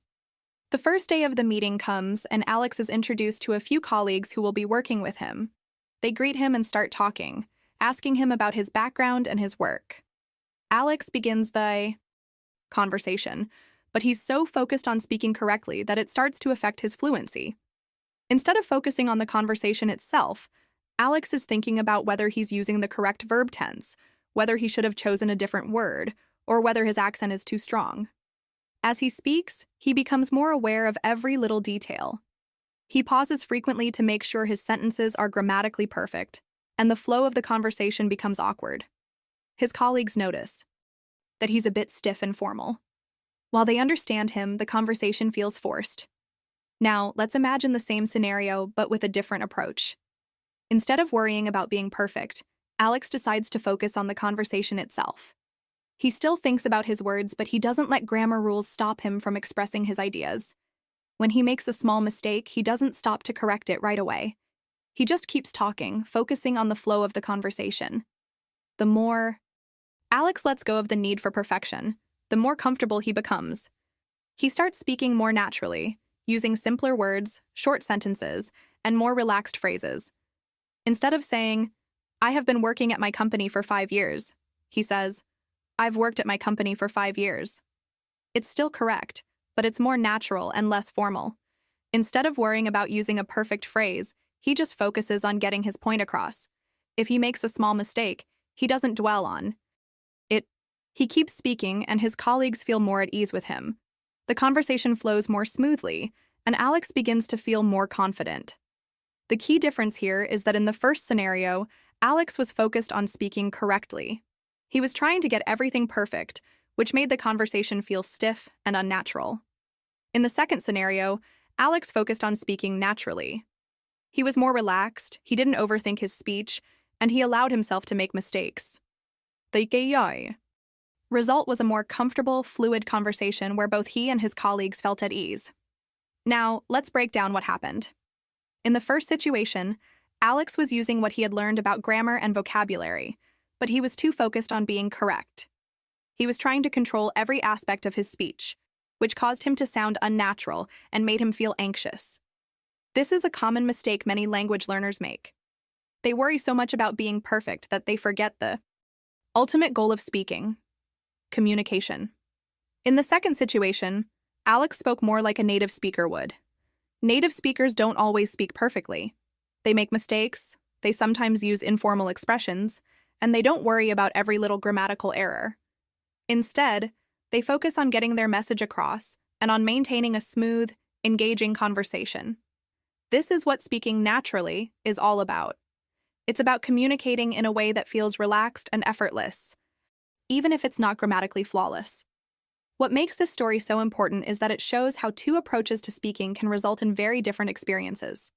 The first day of the meeting comes, and Alex is introduced to a few colleagues who will be working with him. They greet him and start talking, asking him about his background and his work. Alex begins the conversation, but he's so focused on speaking correctly that it starts to affect his fluency. Instead of focusing on the conversation itself, Alex is thinking about whether he's using the correct verb tense, whether he should have chosen a different word, or whether his accent is too strong. As he speaks, he becomes more aware of every little detail. He pauses frequently to make sure his sentences are grammatically perfect, and the flow of the conversation becomes awkward. His colleagues notice that he's a bit stiff and formal. While they understand him, the conversation feels forced. Now, let's imagine the same scenario, but with a different approach. Instead of worrying about being perfect, Alex decides to focus on the conversation itself. He still thinks about his words, but he doesn't let grammar rules stop him from expressing his ideas. When he makes a small mistake, he doesn't stop to correct it right away. He just keeps talking, focusing on the flow of the conversation. The more Alex lets go of the need for perfection, the more comfortable he becomes. He starts speaking more naturally, using simpler words, short sentences, and more relaxed phrases. Instead of saying, "I have been working at my company for 5 years," he says, "I've worked at my company for 5 years." It's still correct, but it's more natural and less formal. Instead of worrying about using a perfect phrase, he just focuses on getting his point across. If he makes a small mistake, he doesn't dwell on it. He keeps speaking, and his colleagues feel more at ease with him. The conversation flows more smoothly, and Alex begins to feel more confident. The key difference here is that in the first scenario, Alex was focused on speaking correctly. He was trying to get everything perfect, which made the conversation feel stiff and unnatural. In the second scenario, Alex focused on speaking naturally. He was more relaxed, he didn't overthink his speech, and he allowed himself to make mistakes. The result was a more comfortable, fluid conversation where both he and his colleagues felt at ease. Now, let's break down what happened. In the first situation, Alex was using what he had learned about grammar and vocabulary, but he was too focused on being correct. He was trying to control every aspect of his speech, which caused him to sound unnatural and made him feel anxious. This is a common mistake many language learners make. They worry so much about being perfect that they forget the ultimate goal of speaking: communication. In the second situation, Alex spoke more like a native speaker would. Native speakers don't always speak perfectly. They make mistakes, they sometimes use informal expressions, and they don't worry about every little grammatical error. Instead, they focus on getting their message across and on maintaining a smooth, engaging conversation. This is what speaking naturally is all about. It's about communicating in a way that feels relaxed and effortless, even if it's not grammatically flawless. What makes this story so important is that it shows how two approaches to speaking can result in very different experiences.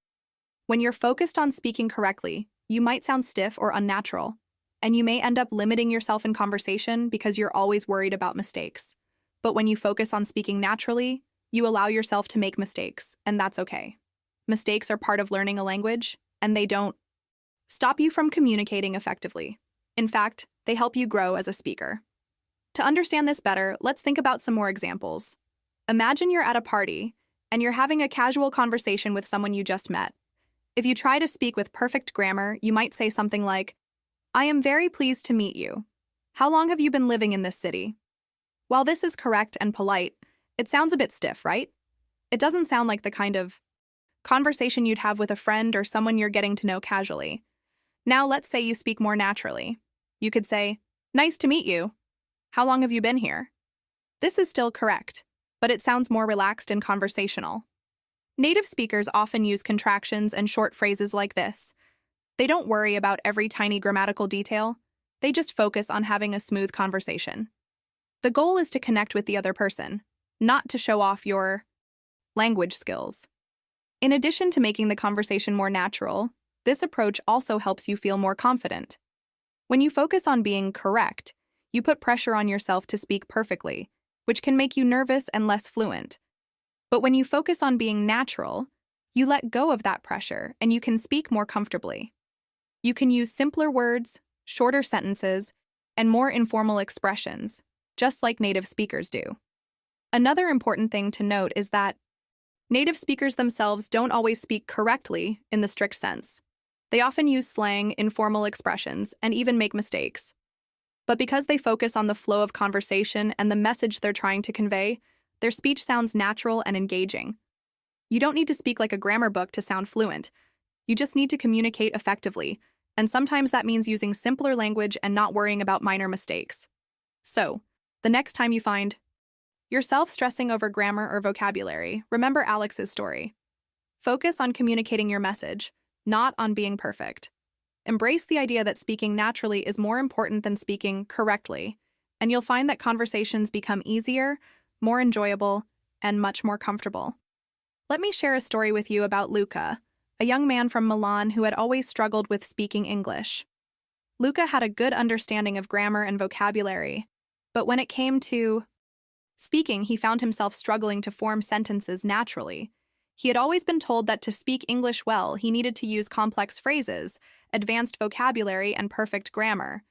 When you're focused on speaking correctly, you might sound stiff or unnatural, and you may end up limiting yourself in conversation because you're always worried about mistakes. But when you focus on speaking naturally, you allow yourself to make mistakes, and that's okay. Mistakes are part of learning a language, and they don't stop you from communicating effectively. In fact, they help you grow as a speaker. To understand this better, let's think about some more examples. Imagine you're at a party, and you're having a casual conversation with someone you just met. If you try to speak with perfect grammar, you might say something like, "I am very pleased to meet you. How long have you been living in this city?" While this is correct and polite, it sounds a bit stiff, right? It doesn't sound like the kind of conversation you'd have with a friend or someone you're getting to know casually. Now let's say you speak more naturally. You could say, "Nice to meet you. How long have you been here?" This is still correct, but it sounds more relaxed and conversational. Native speakers often use contractions and short phrases like this. They don't worry about every tiny grammatical detail. They just focus on having a smooth conversation. The goal is to connect with the other person, not to show off your language skills. In addition to making the conversation more natural, this approach also helps you feel more confident. When you focus on being correct, you put pressure on yourself to speak perfectly, which can make you nervous and less fluent. But when you focus on being natural, you let go of that pressure and you can speak more comfortably. You can use simpler words, shorter sentences, and more informal expressions, just like native speakers do. Another important thing to note is that native speakers themselves don't always speak correctly in the strict sense. They often use slang, informal expressions, and even make mistakes. But because they focus on the flow of conversation and the message they're trying to convey, their speech sounds natural and engaging. You don't need to speak like a grammar book to sound fluent. You just need to communicate effectively, and sometimes that means using simpler language and not worrying about minor mistakes. So, the next time you find Yourself stressing over grammar or vocabulary, remember Alex's story. Focus on communicating your message, not on being perfect. Embrace the idea that speaking naturally is more important than speaking correctly, and you'll find that conversations become easier, more enjoyable, and much more comfortable. Let me share a story with you about Luca, a young man from Milan who had always struggled with speaking English. Luca had a good understanding of grammar and vocabulary, but when it came to speaking, he found himself struggling to form sentences naturally. He had always been told that to speak English well, he needed to use complex phrases, advanced vocabulary, and perfect grammar.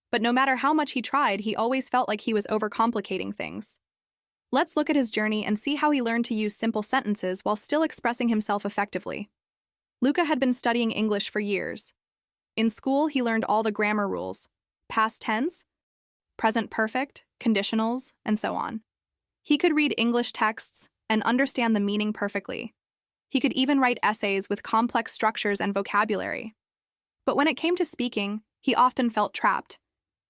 But no matter how much he tried, he always felt like he was overcomplicating things. Let's look at his journey and see how he learned to use simple sentences while still expressing himself effectively. Luca had been studying English for years. In school, he learned all the grammar rules: past tense, present perfect, conditionals, and so on. He could read English texts and understand the meaning perfectly. He could even write essays with complex structures and vocabulary. But when it came to speaking, he often felt trapped.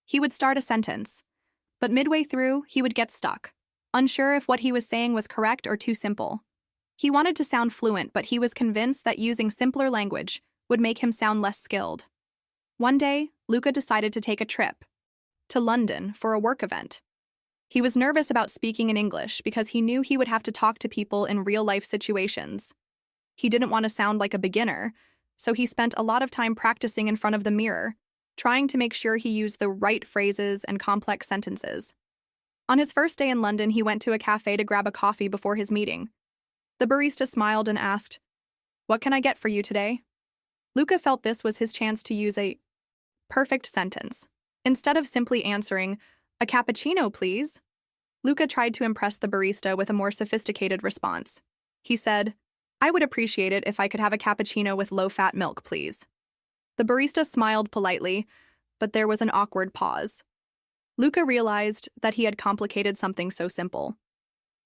He would start a sentence, but midway through, he would get stuck, unsure if what he was saying was correct or too simple. He wanted to sound fluent, but he was convinced that using simpler language would make him sound less skilled. One day, Luca decided to take a trip to London for a work event. He was nervous about speaking in English because he knew he would have to talk to people in real-life situations. He didn't want to sound like a beginner, so he spent a lot of time practicing in front of the mirror, trying to make sure he used the right phrases and complex sentences. On his first day in London, he went to a cafe to grab a coffee before his meeting. The barista smiled and asked, "What can I get for you today?" Luca felt this was his chance to use a perfect sentence. Instead of simply answering, "A cappuccino, please," Luca tried to impress the barista with a more sophisticated response. He said, "I would appreciate it if I could have a cappuccino with low-fat milk, please." The barista smiled politely, but there was an awkward pause. Luca realized that he had complicated something so simple.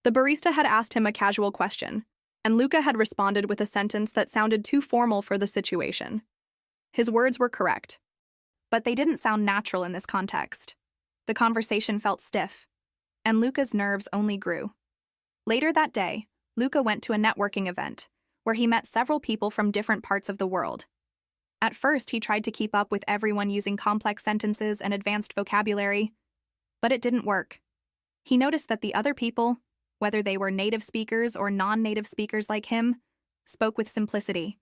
The barista had asked him a casual question, and Luca had responded with a sentence that sounded too formal for the situation. His words were correct, but they didn't sound natural in this context. The conversation felt stiff, and Luca's nerves only grew. Later that day, Luca went to a networking event, where he met several people from different parts of the world. At first, he tried to keep up with everyone using complex sentences and advanced vocabulary, but it didn't work. He noticed that the other people, whether they were native speakers or non-native speakers like him, spoke with simplicity.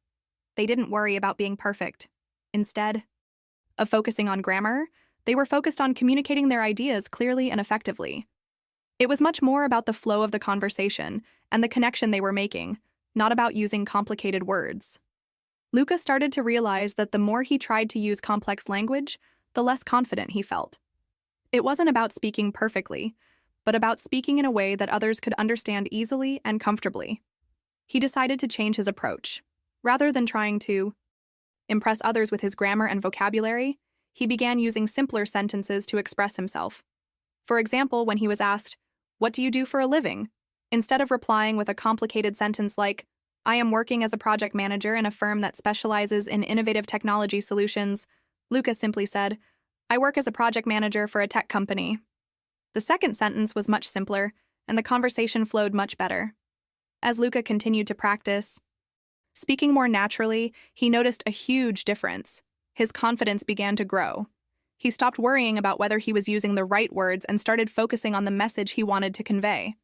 They didn't worry about being perfect. Instead of focusing on grammar, they were focused on communicating their ideas clearly and effectively. It was much more about the flow of the conversation and the connection they were making, not about using complicated words. Luca started to realize that the more he tried to use complex language, the less confident he felt. It wasn't about speaking perfectly, but about speaking in a way that others could understand easily and comfortably. He decided to change his approach. Rather than trying to impress others with his grammar and vocabulary, he began using simpler sentences to express himself. For example, when he was asked, "What do you do for a living?" instead of replying with a complicated sentence like, "I am working as a project manager in a firm that specializes in innovative technology solutions," Luca simply said, "I work as a project manager for a tech company." The second sentence was much simpler, and the conversation flowed much better. As Luca continued to practice, speaking more naturally, he noticed a huge difference. His confidence began to grow. He stopped worrying about whether he was using the right words and started focusing on the message he wanted to convey.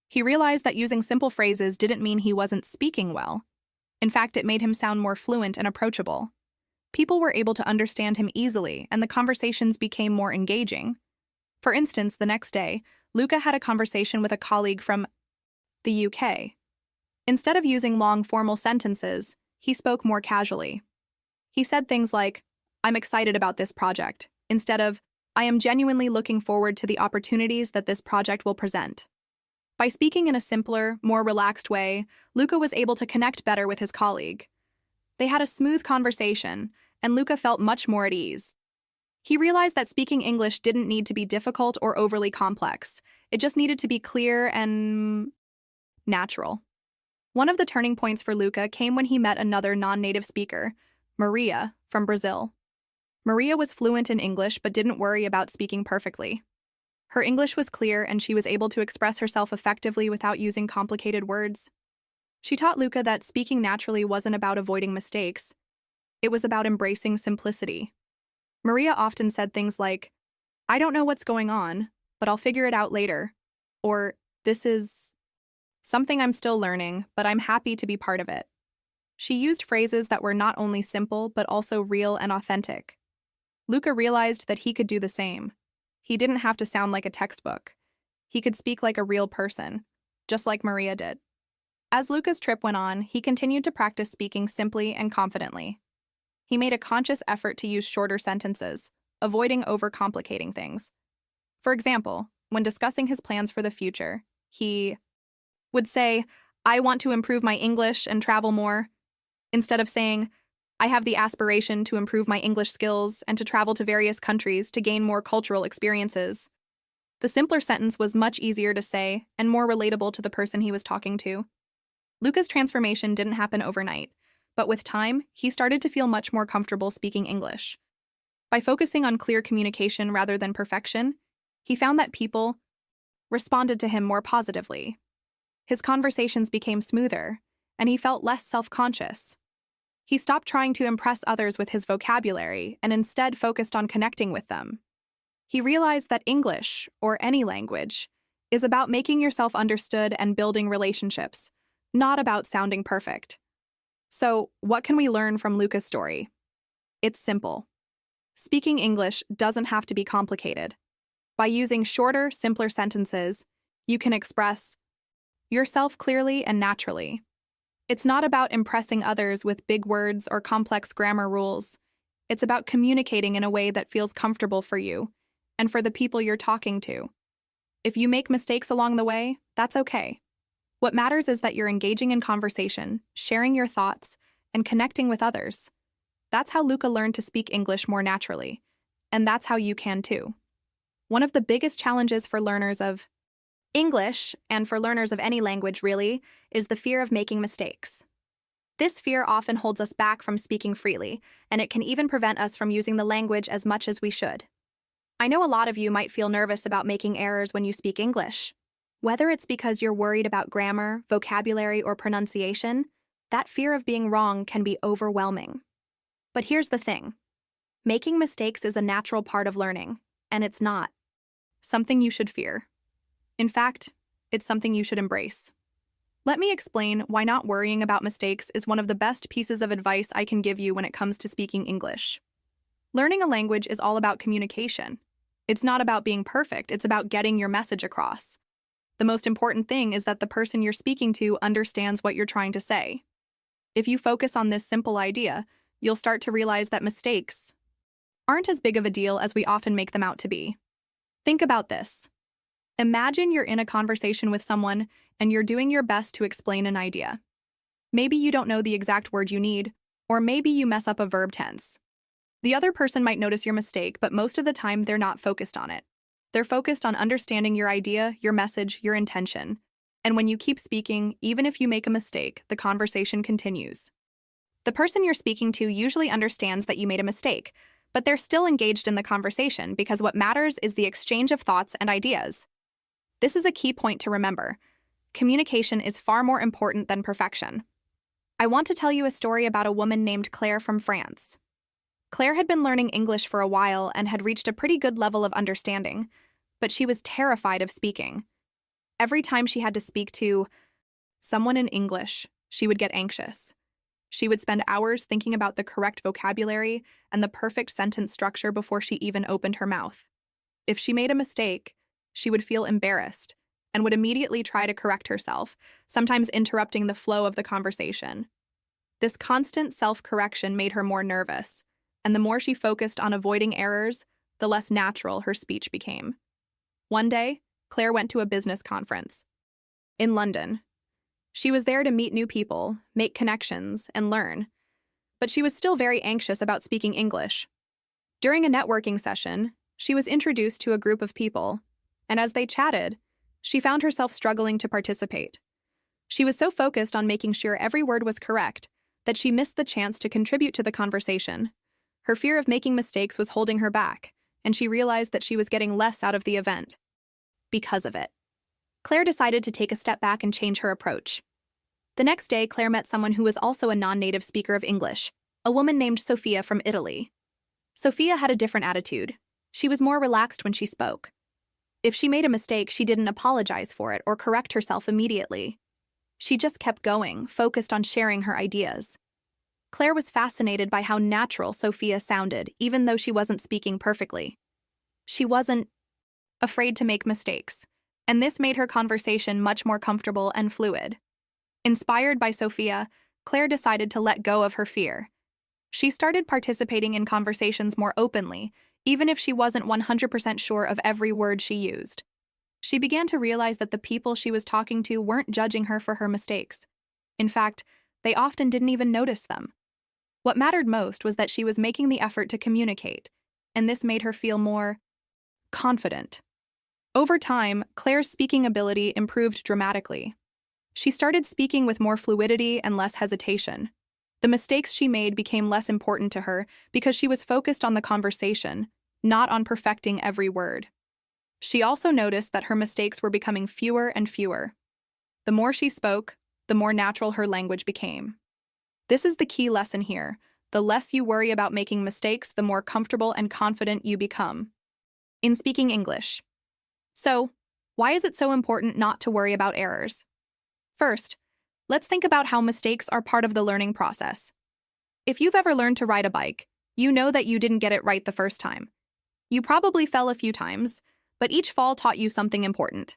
He realized that using simple phrases didn't mean he wasn't speaking well. In fact, it made him sound more fluent and approachable. People were able to understand him easily, and the conversations became more engaging. For instance, the next day, Luca had a conversation with a colleague from the UK. Instead of using long formal sentences, he spoke more casually. He said things like, "I'm excited about this project," instead of, "I am genuinely looking forward to the opportunities that this project will present." By speaking in a simpler, more relaxed way, Luca was able to connect better with his colleague. They had a smooth conversation, and Luca felt much more at ease. He realized that speaking English didn't need to be difficult or overly complex. It just needed to be clear and natural. One of the turning points for Luca came when he met another non-native speaker, Maria, from Brazil. Maria was fluent in English but didn't worry about speaking perfectly. Her English was clear and she was able to express herself effectively without using complicated words. She taught Luca that speaking naturally wasn't about avoiding mistakes. It was about embracing simplicity. Maria often said things like, "I don't know what's going on, but I'll figure it out later." Or, "This is something I'm still learning, but I'm happy to be part of it." She used phrases that were not only simple, but also real and authentic. Luca realized that he could do the same. He didn't have to sound like a textbook. He could speak like a real person, just like Maria did. As Luca's trip went on, he continued to practice speaking simply and confidently. He made a conscious effort to use shorter sentences, avoiding overcomplicating things. For example, when discussing his plans for the future, he would say, "I want to improve my English and travel more," instead of saying, "I have the aspiration to improve my English skills and to travel to various countries to gain more cultural experiences." The simpler sentence was much easier to say and more relatable to the person he was talking to. Luca's transformation didn't happen overnight, but with time, he started to feel much more comfortable speaking English. By focusing on clear communication rather than perfection, he found that people responded to him more positively. His conversations became smoother, and he felt less self-conscious. He stopped trying to impress others with his vocabulary and instead focused on connecting with them. He realized that English, or any language, is about making yourself understood and building relationships, not about sounding perfect. So, what can we learn from Luca's story? It's simple. Speaking English doesn't have to be complicated. By using shorter, simpler sentences, you can express yourself clearly and naturally. It's not about impressing others with big words or complex grammar rules. It's about communicating in a way that feels comfortable for you and for the people you're talking to. If you make mistakes along the way, that's okay. What matters is that you're engaging in conversation, sharing your thoughts, and connecting with others. That's how Luca learned to speak English more naturally, and that's how you can too. One of the biggest challenges for learners of English, and for learners of any language really, is the fear of making mistakes. This fear often holds us back from speaking freely, and it can even prevent us from using the language as much as we should. I know a lot of you might feel nervous about making errors when you speak English. Whether it's because you're worried about grammar, vocabulary, or pronunciation, that fear of being wrong can be overwhelming. But here's the thing. Making mistakes is a natural part of learning, and it's not something you should fear. In fact, it's something you should embrace. Let me explain why not worrying about mistakes is one of the best pieces of advice I can give you when it comes to speaking English. Learning a language is all about communication. It's not about being perfect, it's about getting your message across. The most important thing is that the person you're speaking to understands what you're trying to say. If you focus on this simple idea, you'll start to realize that mistakes aren't as big of a deal as we often make them out to be. Think about this. Imagine you're in a conversation with someone and you're doing your best to explain an idea. Maybe you don't know the exact word you need, or maybe you mess up a verb tense. The other person might notice your mistake, but most of the time they're not focused on it. They're focused on understanding your idea, your message, your intention. And when you keep speaking, even if you make a mistake, the conversation continues. The person you're speaking to usually understands that you made a mistake, but they're still engaged in the conversation because what matters is the exchange of thoughts and ideas. This is a key point to remember. Communication is far more important than perfection. I want to tell you a story about a woman named Claire from France. Claire had been learning English for a while and had reached a pretty good level of understanding, but she was terrified of speaking. Every time she had to speak to someone in English, she would get anxious. She would spend hours thinking about the correct vocabulary and the perfect sentence structure before she even opened her mouth. If she made a mistake, she would feel embarrassed and would immediately try to correct herself, sometimes interrupting the flow of the conversation. This constant self-correction made her more nervous, and the more she focused on avoiding errors, the less natural her speech became. One day, Claire went to a business conference in London. She was there to meet new people, make connections, and learn, but she was still very anxious about speaking English. During a networking session, she was introduced to a group of people, and as they chatted, she found herself struggling to participate. She was so focused on making sure every word was correct that she missed the chance to contribute to the conversation. Her fear of making mistakes was holding her back, and she realized that she was getting less out of the event. because of it. Claire decided to take a step back and change her approach. The next day, Claire met someone who was also a non-native speaker of English, a woman named Sophia from Italy. Sophia had a different attitude. She was more relaxed when she spoke. If she made a mistake, she didn't apologize for it or correct herself immediately. She just kept going, focused on sharing her ideas. Claire was fascinated by how natural Sophia sounded, even though she wasn't speaking perfectly. She wasn't afraid to make mistakes, and this made her conversation much more comfortable and fluid. Inspired by Sophia, Claire decided to let go of her fear. She started participating in conversations more openly, even if she wasn't 100% sure of every word she used. She began to realize that the people she was talking to weren't judging her for her mistakes. In fact, they often didn't even notice them. What mattered most was that she was making the effort to communicate, and this made her feel more confident. Over time, Claire's speaking ability improved dramatically. She started speaking with more fluidity and less hesitation. The mistakes she made became less important to her because she was focused on the conversation, not on perfecting every word. She also noticed that her mistakes were becoming fewer and fewer. The more she spoke, the more natural her language became. This is the key lesson here. The less you worry about making mistakes, the more comfortable and confident you become in speaking English. So, why is it so important not to worry about errors? First, let's think about how mistakes are part of the learning process. If you've ever learned to ride a bike, you know that you didn't get it right the first time. You probably fell a few times, but each fall taught you something important.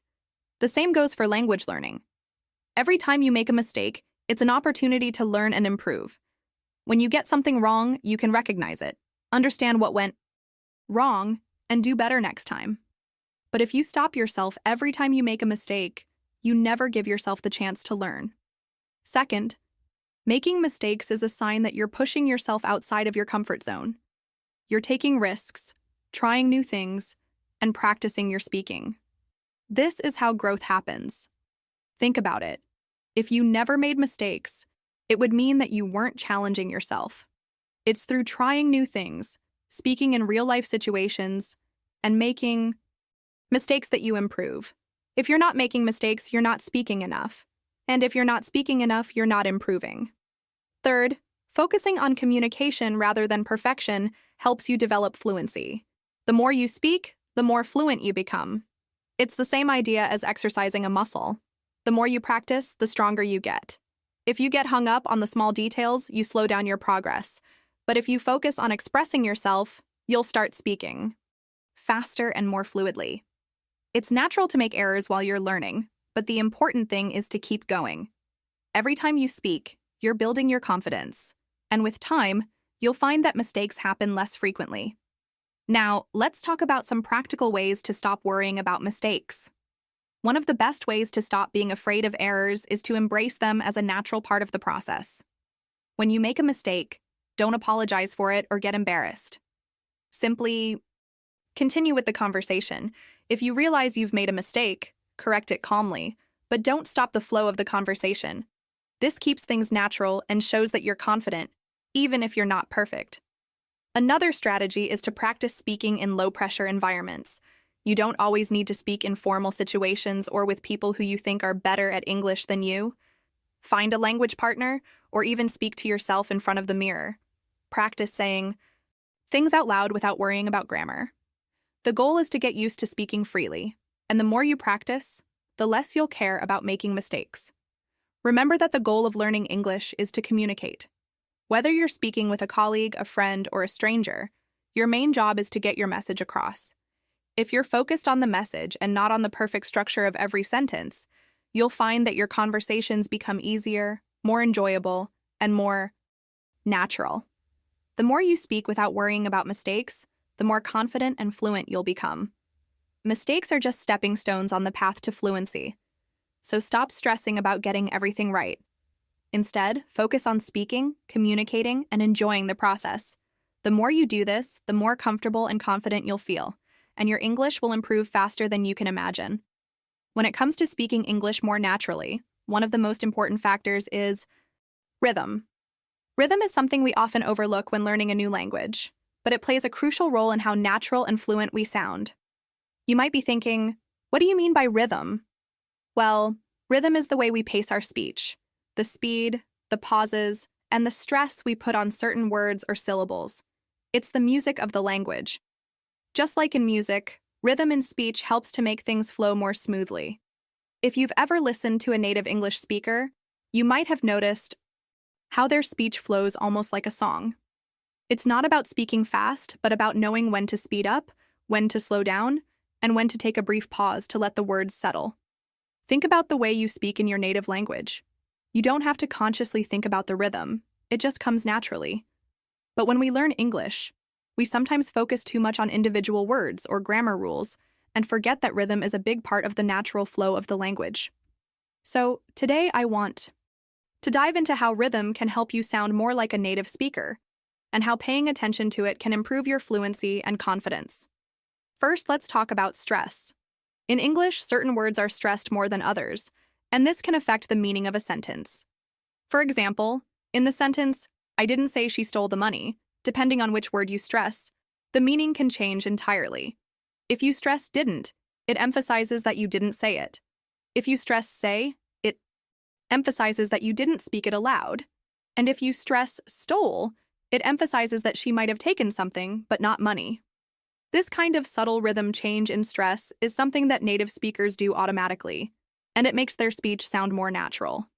The same goes for language learning. Every time you make a mistake, it's an opportunity to learn and improve. When you get something wrong, you can recognize it, understand what went wrong, and do better next time. But if you stop yourself every time you make a mistake, you never give yourself the chance to learn. Second, making mistakes is a sign that you're pushing yourself outside of your comfort zone. You're taking risks, trying new things, and practicing your speaking. This is how growth happens. Think about it. If you never made mistakes, it would mean that you weren't challenging yourself. It's through trying new things, speaking in real-life situations, and making mistakes that you improve. If you're not making mistakes, you're not speaking enough. And if you're not speaking enough, you're not improving. Third, focusing on communication rather than perfection helps you develop fluency. The more you speak, the more fluent you become. It's the same idea as exercising a muscle. The more you practice, the stronger you get. If you get hung up on the small details, you slow down your progress. But if you focus on expressing yourself, you'll start speaking faster and more fluidly. It's natural to make errors while you're learning, but the important thing is to keep going. Every time you speak, you're building your confidence. And with time, you'll find that mistakes happen less frequently. Now, let's talk about some practical ways to stop worrying about mistakes. One of the best ways to stop being afraid of errors is to embrace them as a natural part of the process. When you make a mistake, don't apologize for it or get embarrassed. Simply continue with the conversation. If you realize you've made a mistake, correct it calmly, but don't stop the flow of the conversation. This keeps things natural and shows that you're confident, even if you're not perfect. Another strategy is to practice speaking in low-pressure environments. You don't always need to speak in formal situations or with people who you think are better at English than you. Find a language partner, or even speak to yourself in front of the mirror. Practice saying things out loud without worrying about grammar. The goal is to get used to speaking freely, and the more you practice, the less you'll care about making mistakes. Remember that the goal of learning English is to communicate. Whether you're speaking with a colleague, a friend, or a stranger, your main job is to get your message across. If you're focused on the message and not on the perfect structure of every sentence, you'll find that your conversations become easier, more enjoyable, and more natural. The more you speak without worrying about mistakes, the more confident and fluent you'll become. Mistakes are just stepping stones on the path to fluency. So stop stressing about getting everything right. Instead, focus on speaking, communicating, and enjoying the process. The more you do this, the more comfortable and confident you'll feel, and your English will improve faster than you can imagine. When it comes to speaking English more naturally, one of the most important factors is rhythm. Rhythm is something we often overlook when learning a new language, but it plays a crucial role in how natural and fluent we sound. You might be thinking, What do you mean by rhythm? Well, rhythm is the way we pace our speech, the speed, the pauses, and the stress we put on certain words or syllables. It's the music of the language. Just like in music, rhythm in speech helps to make things flow more smoothly. If you've ever listened to a native English speaker, you might have noticed how their speech flows almost like a song. It's not about speaking fast, but about knowing when to speed up, when to slow down, and when to take a brief pause to let the words settle. Think about the way you speak in your native language. You don't have to consciously think about the rhythm, it just comes naturally. But when we learn English, we sometimes focus too much on individual words or grammar rules and forget that rhythm is a big part of the natural flow of the language. So, today I want to dive into how rhythm can help you sound more like a native speaker, and how paying attention to it can improve your fluency and confidence. First, let's talk about stress. In English, certain words are stressed more than others, and this can affect the meaning of a sentence. For example, in the sentence, "I didn't say she stole the money," depending on which word you stress, the meaning can change entirely. If you stress didn't, it emphasizes that you didn't say it. If you stress say, it emphasizes that you didn't speak it aloud. And if you stress stole, it emphasizes that she might have taken something, but not money. This kind of subtle rhythm change in stress is something that native speakers do automatically, and it makes their speech sound more natural.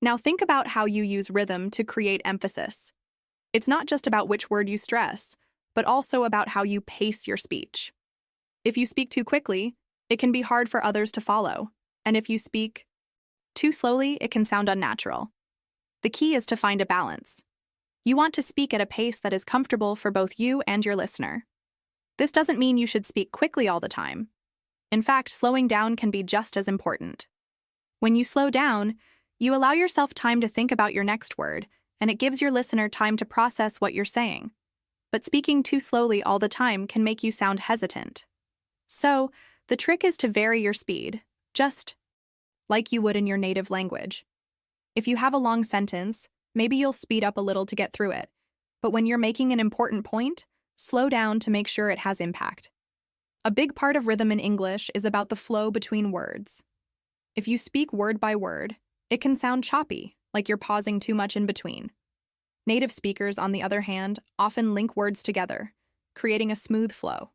Now think about how you use rhythm to create emphasis. It's not just about which word you stress, but also about how you pace your speech. If you speak too quickly, it can be hard for others to follow, and if you speak too slowly, it can sound unnatural. The key is to find a balance. You want to speak at a pace that is comfortable for both you and your listener. This doesn't mean you should speak quickly all the time. In fact, slowing down can be just as important. When you slow down, you allow yourself time to think about your next word, and it gives your listener time to process what you're saying. But speaking too slowly all the time can make you sound hesitant. So, the trick is to vary your speed, just like you would in your native language. If you have a long sentence, maybe you'll speed up a little to get through it. But when you're making an important point, slow down to make sure it has impact. A big part of rhythm in English is about the flow between words. If you speak word by word, it can sound choppy, like you're pausing too much in between. Native speakers, on the other hand, often link words together, creating a smooth flow.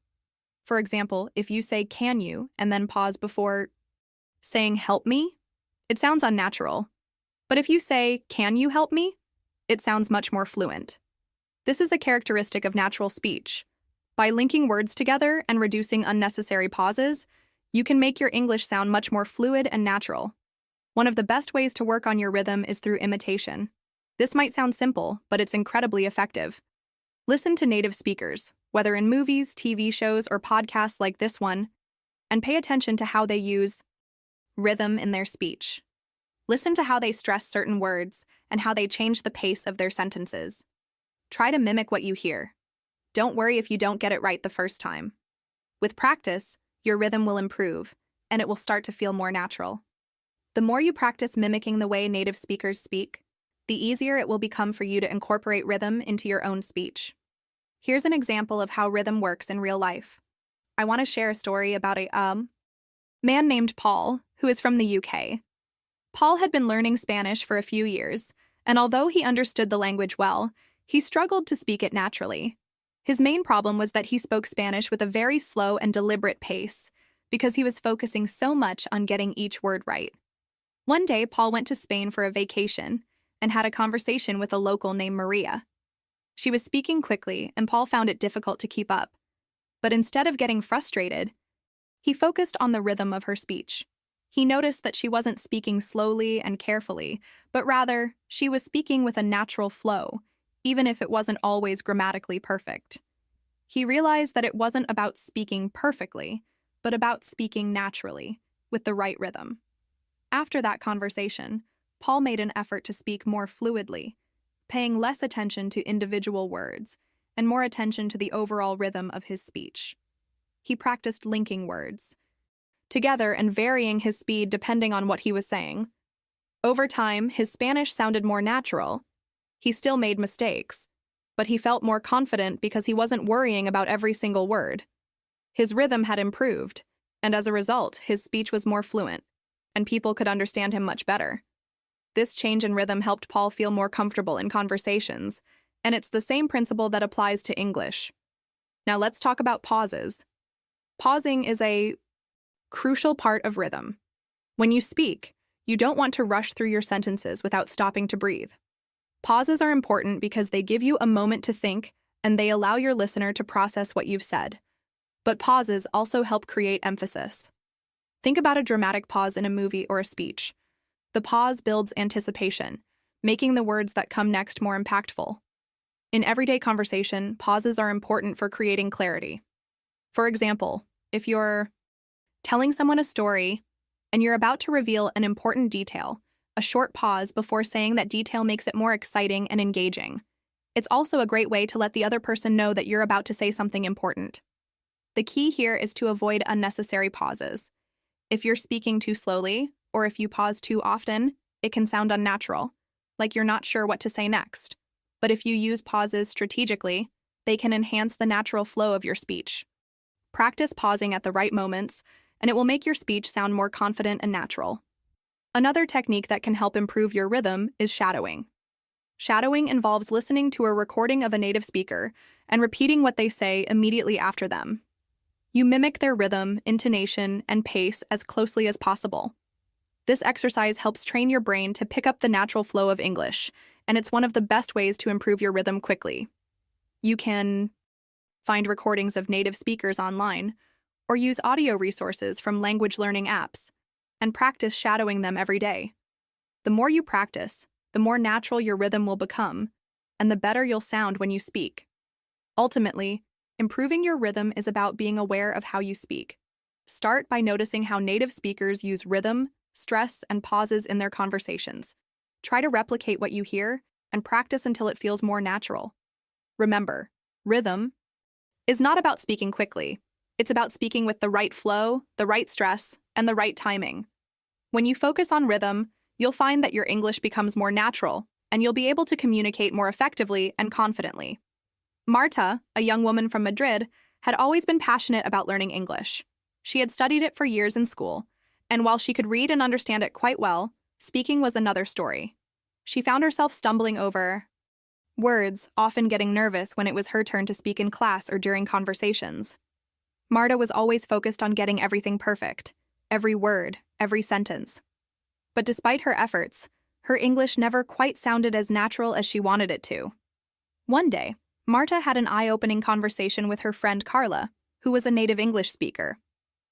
For example, if you say "can you" and then pause before saying "help me," it sounds unnatural. But if you say "can you help me," it sounds much more fluent. This is a characteristic of natural speech. By linking words together and reducing unnecessary pauses, you can make your English sound much more fluid and natural. One of the best ways to work on your rhythm is through imitation. This might sound simple, but it's incredibly effective. Listen to native speakers, whether in movies, TV shows, or podcasts like this one, and pay attention to how they use rhythm in their speech. Listen to how they stress certain words and how they change the pace of their sentences. Try to mimic what you hear. Don't worry if you don't get it right the first time. With practice, your rhythm will improve, and it will start to feel more natural. The more you practice mimicking the way native speakers speak, the easier it will become for you to incorporate rhythm into your own speech. Here's an example of how rhythm works in real life. I want to share a story about a man named Paul, who is from the UK. Paul had been learning Spanish for a few years, and although he understood the language well, he struggled to speak it naturally. His main problem was that he spoke Spanish with a very slow and deliberate pace, because he was focusing so much on getting each word right. One day, Paul went to Spain for a vacation and had a conversation with a local named Maria. She was speaking quickly, and Paul found it difficult to keep up. But instead of getting frustrated, he focused on the rhythm of her speech. He noticed that she wasn't speaking slowly and carefully, but rather, she was speaking with a natural flow, even if it wasn't always grammatically perfect. He realized that it wasn't about speaking perfectly, but about speaking naturally, with the right rhythm. After that conversation, Paul made an effort to speak more fluidly, paying less attention to individual words and more attention to the overall rhythm of his speech. He practiced linking words together and varying his speed depending on what he was saying. Over time, his Spanish sounded more natural. He still made mistakes, but he felt more confident because he wasn't worrying about every single word. His rhythm had improved, and as a result, his speech was more fluent, and people could understand him much better. This change in rhythm helped Paul feel more comfortable in conversations, and it's the same principle that applies to English. Now let's talk about pauses. Pausing is a crucial part of rhythm. When you speak, you don't want to rush through your sentences without stopping to breathe. Pauses are important because they give you a moment to think and they allow your listener to process what you've said. But pauses also help create emphasis. Think about a dramatic pause in a movie or a speech. The pause builds anticipation, making the words that come next more impactful. In everyday conversation, pauses are important for creating clarity. For example, if you're telling someone a story and you're about to reveal an important detail, a short pause before saying that detail makes it more exciting and engaging. It's also a great way to let the other person know that you're about to say something important. The key here is to avoid unnecessary pauses. If you're speaking too slowly, or if you pause too often, it can sound unnatural, like you're not sure what to say next. But if you use pauses strategically, they can enhance the natural flow of your speech. Practice pausing at the right moments, and it will make your speech sound more confident and natural. Another technique that can help improve your rhythm is shadowing. Shadowing involves listening to a recording of a native speaker and repeating what they say immediately after them. You mimic their rhythm, intonation, and pace as closely as possible. This exercise helps train your brain to pick up the natural flow of English, and it's one of the best ways to improve your rhythm quickly. You can find recordings of native speakers online, or use audio resources from language learning apps, and practice shadowing them every day. The more you practice, the more natural your rhythm will become, and the better you'll sound when you speak. Ultimately, improving your rhythm is about being aware of how you speak. Start by noticing how native speakers use rhythm, stress, and pauses in their conversations. Try to replicate what you hear and practice until it feels more natural. Remember, rhythm is not about speaking quickly. It's about speaking with the right flow, the right stress, and the right timing. When you focus on rhythm, you'll find that your English becomes more natural, and you'll be able to communicate more effectively and confidently. Marta, a young woman from Madrid, had always been passionate about learning English. She had studied it for years in school, and while she could read and understand it quite well, speaking was another story. She found herself stumbling over words, often getting nervous when it was her turn to speak in class or during conversations. Marta was always focused on getting everything perfect, every word, every sentence. But despite her efforts, her English never quite sounded as natural as she wanted it to. One day, Marta had an eye-opening conversation with her friend Carla, who was a native English speaker.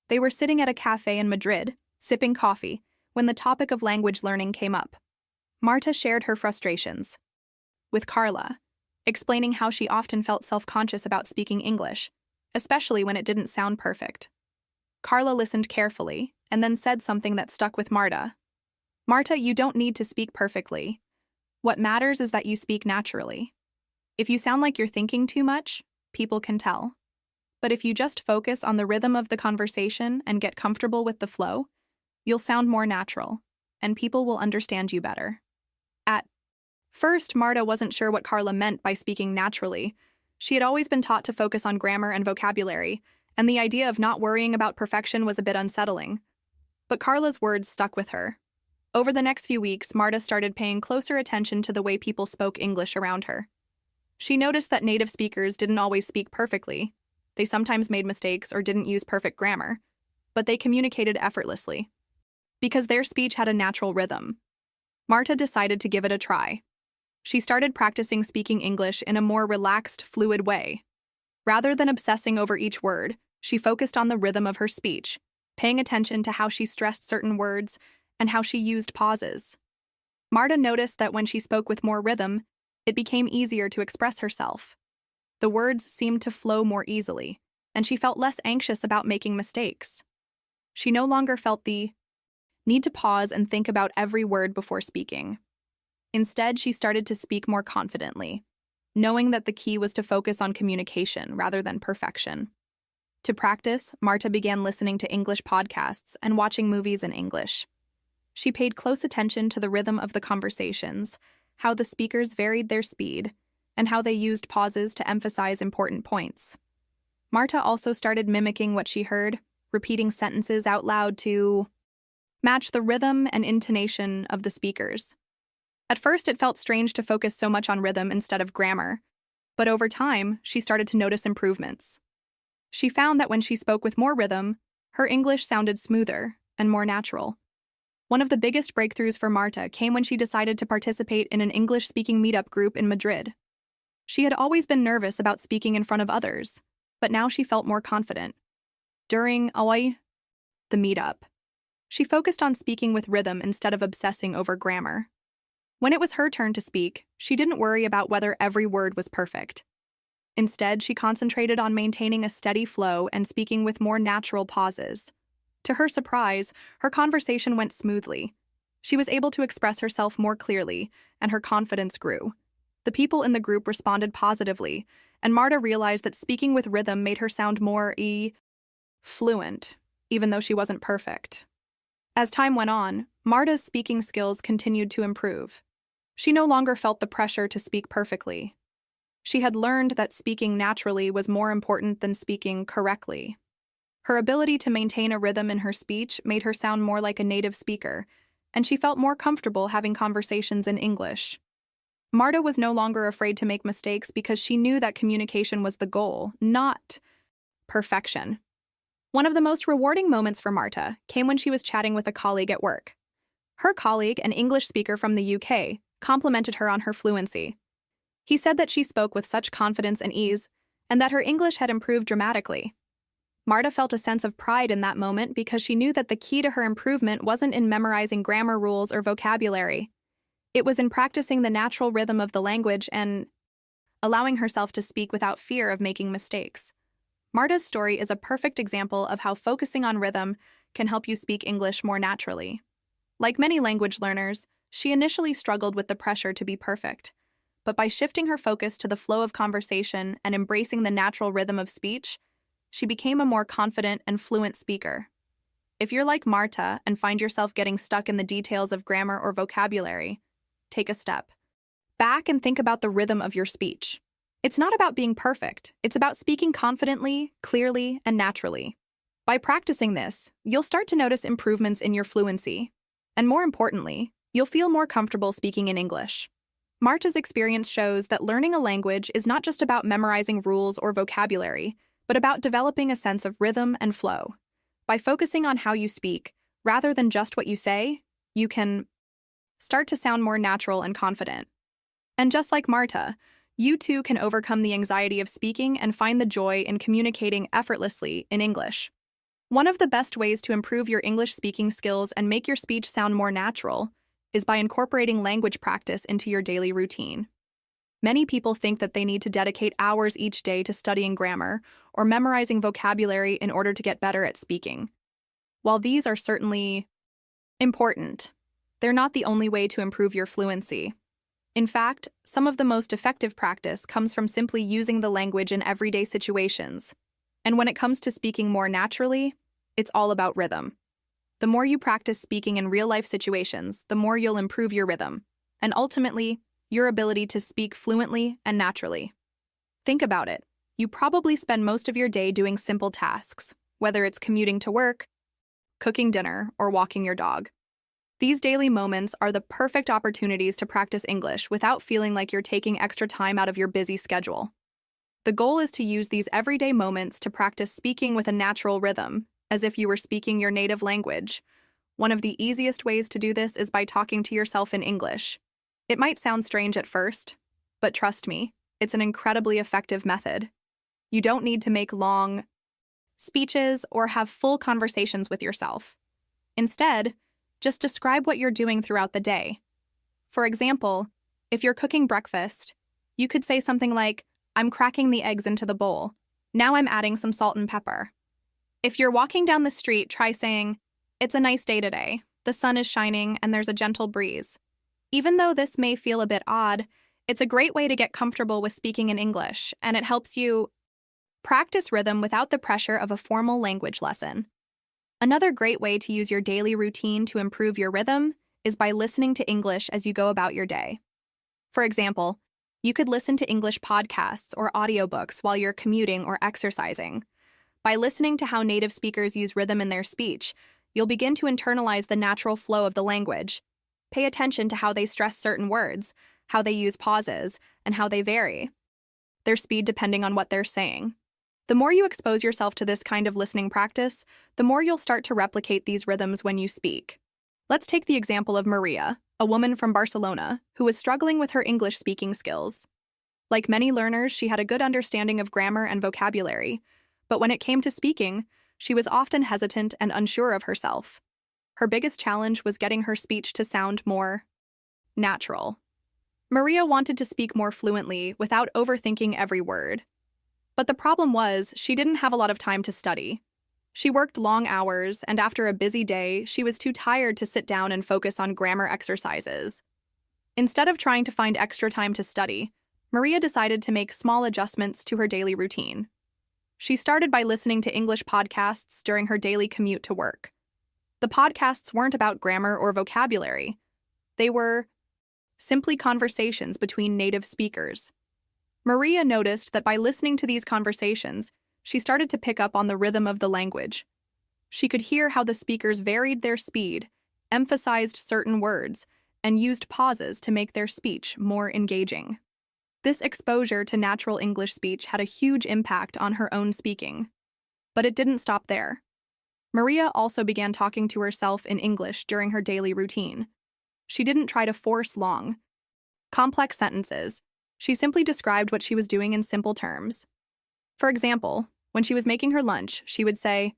They were sitting at a cafe in Madrid, sipping coffee, when the topic of language learning came up. Marta shared her frustrations with Carla, explaining how she often felt self-conscious about speaking English, especially when it didn't sound perfect. Carla listened carefully and then said something that stuck with Marta. "Marta, you don't need to speak perfectly. What matters is that you speak naturally. If you sound like you're thinking too much, people can tell. But if you just focus on the rhythm of the conversation and get comfortable with the flow, you'll sound more natural, and people will understand you better." At first, Marta wasn't sure what Carla meant by speaking naturally. She had always been taught to focus on grammar and vocabulary, and the idea of not worrying about perfection was a bit unsettling. But Carla's words stuck with her. Over the next few weeks, Marta started paying closer attention to the way people spoke English around her. She noticed that native speakers didn't always speak perfectly. They sometimes made mistakes or didn't use perfect grammar, but they communicated effortlessly. Because their speech had a natural rhythm, Marta decided to give it a try. She started practicing speaking English in a more relaxed, fluid way. Rather than obsessing over each word, she focused on the rhythm of her speech, paying attention to how she stressed certain words and how she used pauses. Marta noticed that when she spoke with more rhythm, it became easier to express herself. The words seemed to flow more easily, and she felt less anxious about making mistakes. She no longer felt the need to pause and think about every word before speaking. Instead, she started to speak more confidently, knowing that the key was to focus on communication rather than perfection. To practice, Marta began listening to English podcasts and watching movies in English. She paid close attention to the rhythm of the conversations, how the speakers varied their speed, and how they used pauses to emphasize important points. Marta also started mimicking what she heard, repeating sentences out loud to match the rhythm and intonation of the speakers. At first, it felt strange to focus so much on rhythm instead of grammar, but over time, she started to notice improvements. She found that when she spoke with more rhythm, her English sounded smoother and more natural. One of the biggest breakthroughs for Marta came when she decided to participate in an English-speaking meetup group in Madrid. She had always been nervous about speaking in front of others, but now she felt more confident. During the meetup, she focused on speaking with rhythm instead of obsessing over grammar. When it was her turn to speak, she didn't worry about whether every word was perfect. Instead, she concentrated on maintaining a steady flow and speaking with more natural pauses. To her surprise, her conversation went smoothly. She was able to express herself more clearly, and her confidence grew. The people in the group responded positively, and Marta realized that speaking with rhythm made her sound more fluent, even though she wasn't perfect. As time went on, Marta's speaking skills continued to improve. She no longer felt the pressure to speak perfectly. She had learned that speaking naturally was more important than speaking correctly. Her ability to maintain a rhythm in her speech made her sound more like a native speaker, and she felt more comfortable having conversations in English. Marta was no longer afraid to make mistakes because she knew that communication was the goal, not perfection. One of the most rewarding moments for Marta came when she was chatting with a colleague at work. Her colleague, an English speaker from the UK, complimented her on her fluency. He said that she spoke with such confidence and ease, and that her English had improved dramatically. Marta felt a sense of pride in that moment because she knew that the key to her improvement wasn't in memorizing grammar rules or vocabulary. It was in practicing the natural rhythm of the language and allowing herself to speak without fear of making mistakes. Marta's story is a perfect example of how focusing on rhythm can help you speak English more naturally. Like many language learners, she initially struggled with the pressure to be perfect. But by shifting her focus to the flow of conversation and embracing the natural rhythm of speech, she became a more confident and fluent speaker. If you're like Marta and find yourself getting stuck in the details of grammar or vocabulary, take a step back and think about the rhythm of your speech. It's not about being perfect, it's about speaking confidently, clearly, and naturally. By practicing this, you'll start to notice improvements in your fluency. And more importantly, you'll feel more comfortable speaking in English. Marta's experience shows that learning a language is not just about memorizing rules or vocabulary, but about developing a sense of rhythm and flow. By focusing on how you speak, rather than just what you say, you can start to sound more natural and confident. And just like Marta, you too can overcome the anxiety of speaking and find the joy in communicating effortlessly in English. One of the best ways to improve your English speaking skills and make your speech sound more natural is by incorporating language practice into your daily routine. Many people think that they need to dedicate hours each day to studying grammar or memorizing vocabulary in order to get better at speaking. While these are certainly important, they're not the only way to improve your fluency. In fact, some of the most effective practice comes from simply using the language in everyday situations. And when it comes to speaking more naturally, it's all about rhythm. The more you practice speaking in real-life situations, the more you'll improve your rhythm, and ultimately, your ability to speak fluently and naturally. Think about it. You probably spend most of your day doing simple tasks, whether it's commuting to work, cooking dinner, or walking your dog. These daily moments are the perfect opportunities to practice English without feeling like you're taking extra time out of your busy schedule. The goal is to use these everyday moments to practice speaking with a natural rhythm, as if you were speaking your native language. One of the easiest ways to do this is by talking to yourself in English. It might sound strange at first, but trust me, it's an incredibly effective method. You don't need to make long speeches or have full conversations with yourself. Instead, just describe what you're doing throughout the day. For example, if you're cooking breakfast, you could say something like, "I'm cracking the eggs into the bowl. Now I'm adding some salt and pepper." If you're walking down the street, try saying, "It's a nice day today. The sun is shining and there's a gentle breeze." Even though this may feel a bit odd, it's a great way to get comfortable with speaking in English, and it helps you practice rhythm without the pressure of a formal language lesson. Another great way to use your daily routine to improve your rhythm is by listening to English as you go about your day. For example, you could listen to English podcasts or audiobooks while you're commuting or exercising. By listening to how native speakers use rhythm in their speech, you'll begin to internalize the natural flow of the language. Pay attention to how they stress certain words, how they use pauses, and how they vary their speed depending on what they're saying. The more you expose yourself to this kind of listening practice, the more you'll start to replicate these rhythms when you speak. Let's take the example of Maria, a woman from Barcelona, who was struggling with her English speaking skills. Like many learners, she had a good understanding of grammar and vocabulary, but when it came to speaking, she was often hesitant and unsure of herself. Her biggest challenge was getting her speech to sound more natural. Maria wanted to speak more fluently without overthinking every word. But the problem was, she didn't have a lot of time to study. She worked long hours, and after a busy day, she was too tired to sit down and focus on grammar exercises. Instead of trying to find extra time to study, Maria decided to make small adjustments to her daily routine. She started by listening to English podcasts during her daily commute to work. The podcasts weren't about grammar or vocabulary. They were simply conversations between native speakers. Maria noticed that by listening to these conversations, she started to pick up on the rhythm of the language. She could hear how the speakers varied their speed, emphasized certain words, and used pauses to make their speech more engaging. This exposure to natural English speech had a huge impact on her own speaking. But it didn't stop there. Maria also began talking to herself in English during her daily routine. She didn't try to force long, complex sentences. She simply described what she was doing in simple terms. For example, when she was making her lunch, she would say,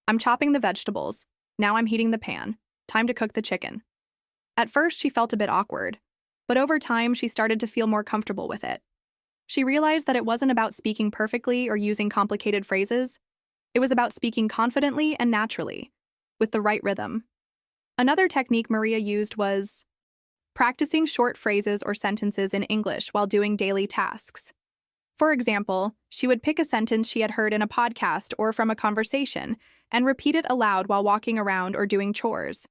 "I'm chopping the vegetables. Now I'm heating the pan. Time to cook the chicken." At first, she felt a bit awkward, but over time, she started to feel more comfortable with it. She realized that it wasn't about speaking perfectly or using complicated phrases. It was about speaking confidently and naturally, with the right rhythm. Another technique Maria used was practicing short phrases or sentences in English while doing daily tasks. For example, she would pick a sentence she had heard in a podcast or from a conversation and repeat it aloud while walking around or doing chores.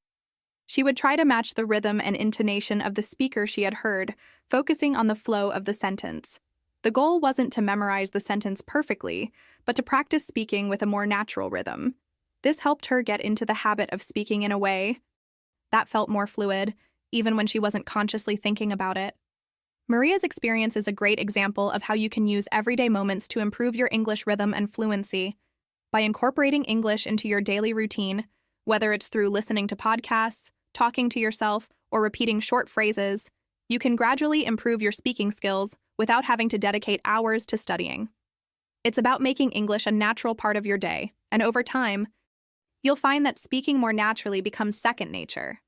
She would try to match the rhythm and intonation of the speaker she had heard, focusing on the flow of the sentence. The goal wasn't to memorize the sentence perfectly, but to practice speaking with a more natural rhythm. This helped her get into the habit of speaking in a way that felt more fluid, even when she wasn't consciously thinking about it. Maria's experience is a great example of how you can use everyday moments to improve your English rhythm and fluency. By incorporating English into your daily routine, whether it's through listening to podcasts, talking to yourself, or repeating short phrases, you can gradually improve your speaking skills without having to dedicate hours to studying. It's about making English a natural part of your day, and over time, you'll find that speaking more naturally becomes second nature.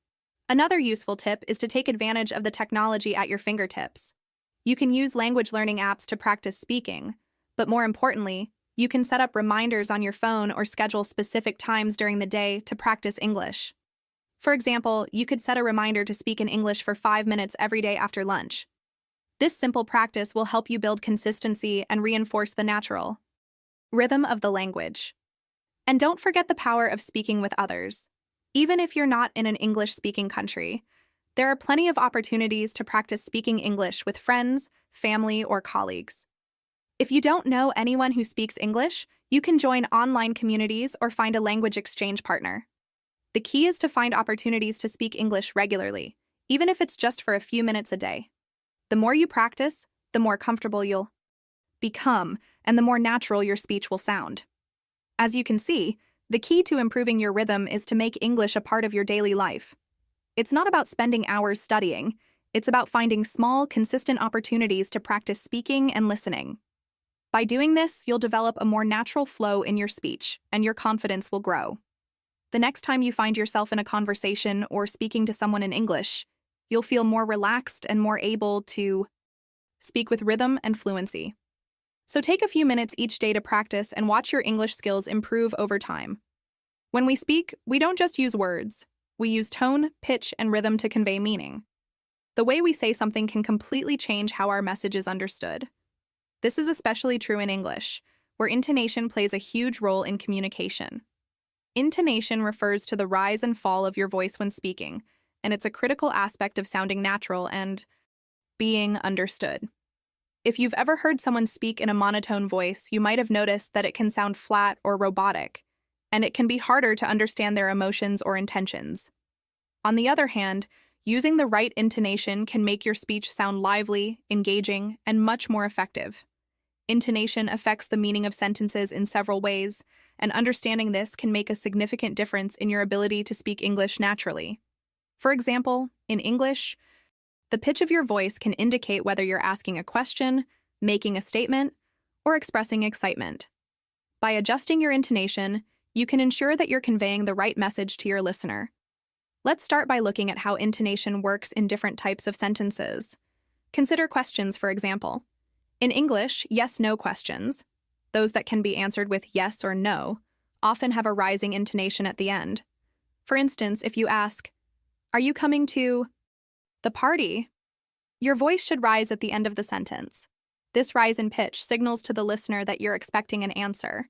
Another useful tip is to take advantage of the technology at your fingertips. You can use language learning apps to practice speaking, but more importantly, you can set up reminders on your phone or schedule specific times during the day to practice English. For example, you could set a reminder to speak in English for 5 minutes every day after lunch. This simple practice will help you build consistency and reinforce the natural rhythm of the language. And don't forget the power of speaking with others. Even if you're not in an English-speaking country, there are plenty of opportunities to practice speaking English with friends, family, or colleagues. If you don't know anyone who speaks English, you can join online communities or find a language exchange partner. The key is to find opportunities to speak English regularly, even if it's just for a few minutes a day. The more you practice, the more comfortable you'll become, and the more natural your speech will sound. As you can see, the key to improving your rhythm is to make English a part of your daily life. It's not about spending hours studying, it's about finding small, consistent opportunities to practice speaking and listening. By doing this, you'll develop a more natural flow in your speech, and your confidence will grow. The next time you find yourself in a conversation or speaking to someone in English, you'll feel more relaxed and more able to speak with rhythm and fluency. So take a few minutes each day to practice and watch your English skills improve over time. When we speak, we don't just use words. We use tone, pitch, and rhythm to convey meaning. The way we say something can completely change how our message is understood. This is especially true in English, where intonation plays a huge role in communication. Intonation refers to the rise and fall of your voice when speaking, and it's a critical aspect of sounding natural and being understood. If you've ever heard someone speak in a monotone voice, you might have noticed that it can sound flat or robotic, and it can be harder to understand their emotions or intentions. On the other hand, using the right intonation can make your speech sound lively, engaging, and much more effective. Intonation affects the meaning of sentences in several ways, and understanding this can make a significant difference in your ability to speak English naturally. For example, in English, the pitch of your voice can indicate whether you're asking a question, making a statement, or expressing excitement. By adjusting your intonation, you can ensure that you're conveying the right message to your listener. Let's start by looking at how intonation works in different types of sentences. Consider questions, for example. In English, yes-no questions, those that can be answered with yes or no, often have a rising intonation at the end. For instance, if you ask, "Are you coming to the party?" Your voice should rise at the end of the sentence. This rise in pitch signals to the listener that you're expecting an answer.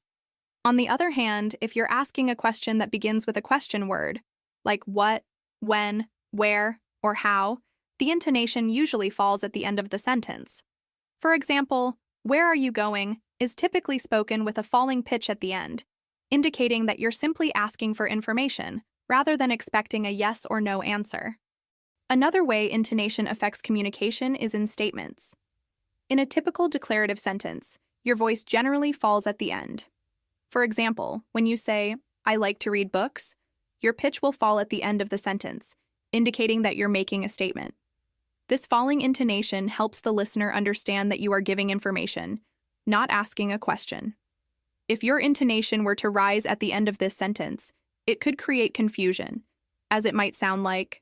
On the other hand, if you're asking a question that begins with a question word, like what, when, where, or how, the intonation usually falls at the end of the sentence. For example, "Where are you going?" is typically spoken with a falling pitch at the end, indicating that you're simply asking for information rather than expecting a yes or no answer. Another way intonation affects communication is in statements. In a typical declarative sentence, your voice generally falls at the end. For example, when you say, "I like to read books," your pitch will fall at the end of the sentence, indicating that you're making a statement. This falling intonation helps the listener understand that you are giving information, not asking a question. If your intonation were to rise at the end of this sentence, it could create confusion, as it might sound like,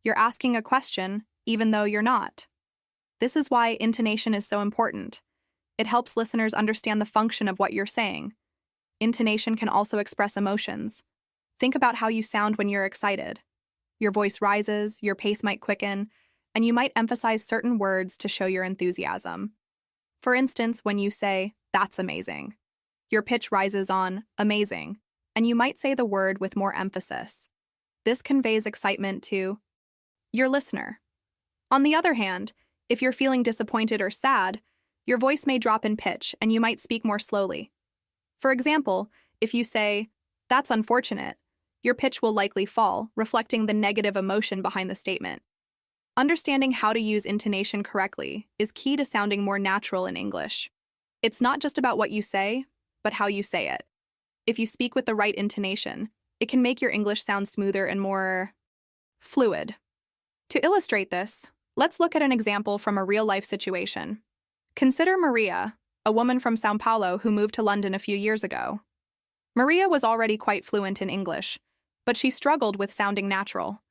"You're asking a question, even though you're not." This is why intonation is so important. It helps listeners understand the function of what you're saying. Intonation can also express emotions. Think about how you sound when you're excited. Your voice rises, your pace might quicken, and you might emphasize certain words to show your enthusiasm. For instance, when you say, "That's amazing," your pitch rises on "amazing," and you might say the word with more emphasis. This conveys excitement to your listener. On the other hand, if you're feeling disappointed or sad, your voice may drop in pitch and you might speak more slowly. For example, if you say, "That's unfortunate," your pitch will likely fall, reflecting the negative emotion behind the statement. Understanding how to use intonation correctly is key to sounding more natural in English. It's not just about what you say, but how you say it. If you speak with the right intonation, it can make your English sound smoother and more fluid. To illustrate this, let's look at an example from a real-life situation. Consider Maria, a woman from São Paulo who moved to London a few years ago. Maria was already quite fluent in English, but she struggled with sounding natural.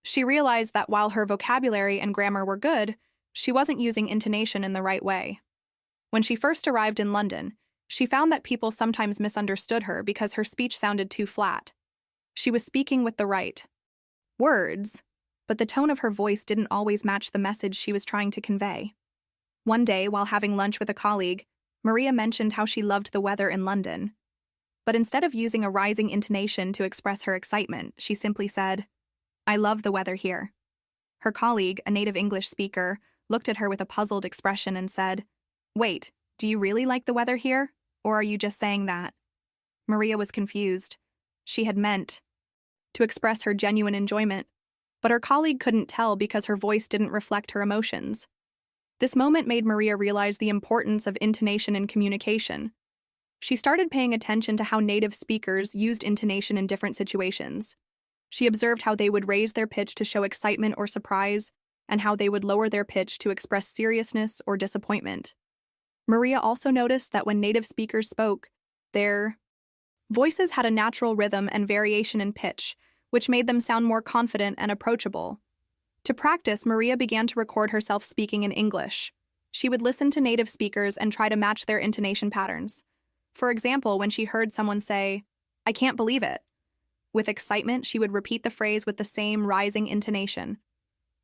She realized that while her vocabulary and grammar were good, she wasn't using intonation in the right way. When she first arrived in London, she found that people sometimes misunderstood her because her speech sounded too flat. She was speaking with the right words, but the tone of her voice didn't always match the message she was trying to convey. One day, while having lunch with a colleague, Maria mentioned how she loved the weather in London. But instead of using a rising intonation to express her excitement, she simply said, "I love the weather here." Her colleague, a native English speaker, looked at her with a puzzled expression and said, "Wait, do you really like the weather here? Or are you just saying that?" Maria was confused. She had meant to express her genuine enjoyment, but her colleague couldn't tell because her voice didn't reflect her emotions. This moment made Maria realize the importance of intonation in communication. She started paying attention to how native speakers used intonation in different situations. She observed how they would raise their pitch to show excitement or surprise, and how they would lower their pitch to express seriousness or disappointment. Maria also noticed that when native speakers spoke, their voices had a natural rhythm and variation in pitch, which made them sound more confident and approachable. To practice, Maria began to record herself speaking in English. She would listen to native speakers and try to match their intonation patterns. For example, when she heard someone say, "I can't believe it," with excitement, she would repeat the phrase with the same rising intonation.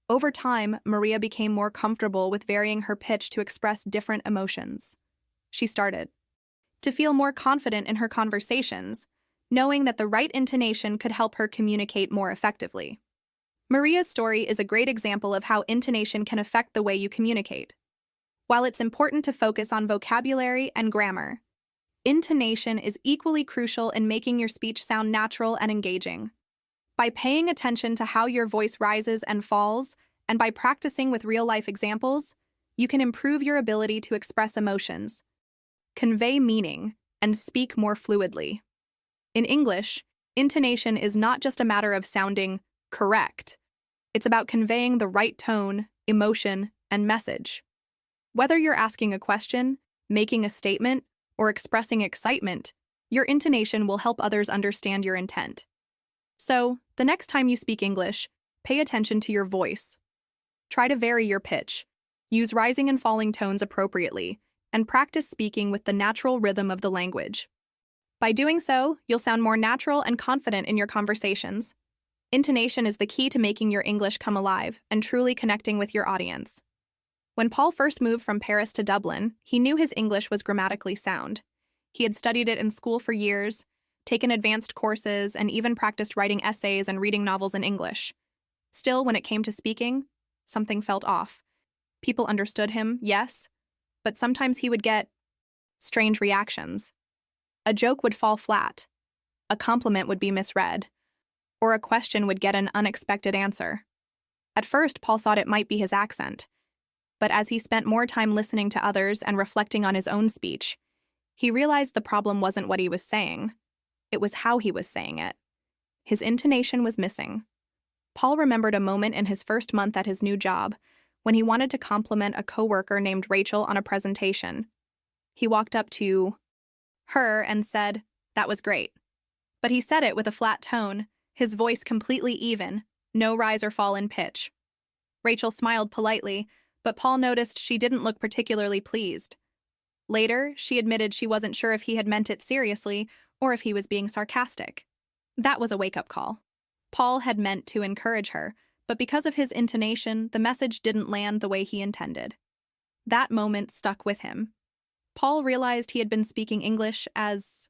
Over time, Maria became more comfortable with varying her pitch to express different emotions. She started to feel more confident in her conversations, knowing that the right intonation could help her communicate more effectively. Maria's story is a great example of how intonation can affect the way you communicate. While it's important to focus on vocabulary and grammar, intonation is equally crucial in making your speech sound natural and engaging. By paying attention to how your voice rises and falls, and by practicing with real-life examples, you can improve your ability to express emotions, convey meaning, and speak more fluidly. In English, intonation is not just a matter of sounding correct. It's about conveying the right tone, emotion, and message. Whether you're asking a question, making a statement, or expressing excitement, your intonation will help others understand your intent. So, the next time you speak English, pay attention to your voice. Try to vary your pitch, use rising and falling tones appropriately, and practice speaking with the natural rhythm of the language. By doing so, you'll sound more natural and confident in your conversations. Intonation is the key to making your English come alive and truly connecting with your audience. When Paul first moved from Paris to Dublin, he knew his English was grammatically sound. He had studied it in school for years, taken advanced courses, and even practiced writing essays and reading novels in English. Still, when it came to speaking, something felt off. People understood him, yes, but sometimes he would get strange reactions. A joke would fall flat, a compliment would be misread, or a question would get an unexpected answer. At first, Paul thought it might be his accent, but as he spent more time listening to others and reflecting on his own speech, he realized the problem wasn't what he was saying. It was how he was saying it. His intonation was missing. Paul remembered a moment in his first month at his new job when he wanted to compliment a coworker named Rachel on a presentation. He walked up to her and said, "That was great." But he said it with a flat tone, his voice completely even, no rise or fall in pitch. Rachel smiled politely, but Paul noticed she didn't look particularly pleased. Later, she admitted she wasn't sure if he had meant it seriously or if he was being sarcastic. That was a wake-up call. Paul had meant to encourage her, but because of his intonation, the message didn't land the way he intended. That moment stuck with him. Paul realized he had been speaking English as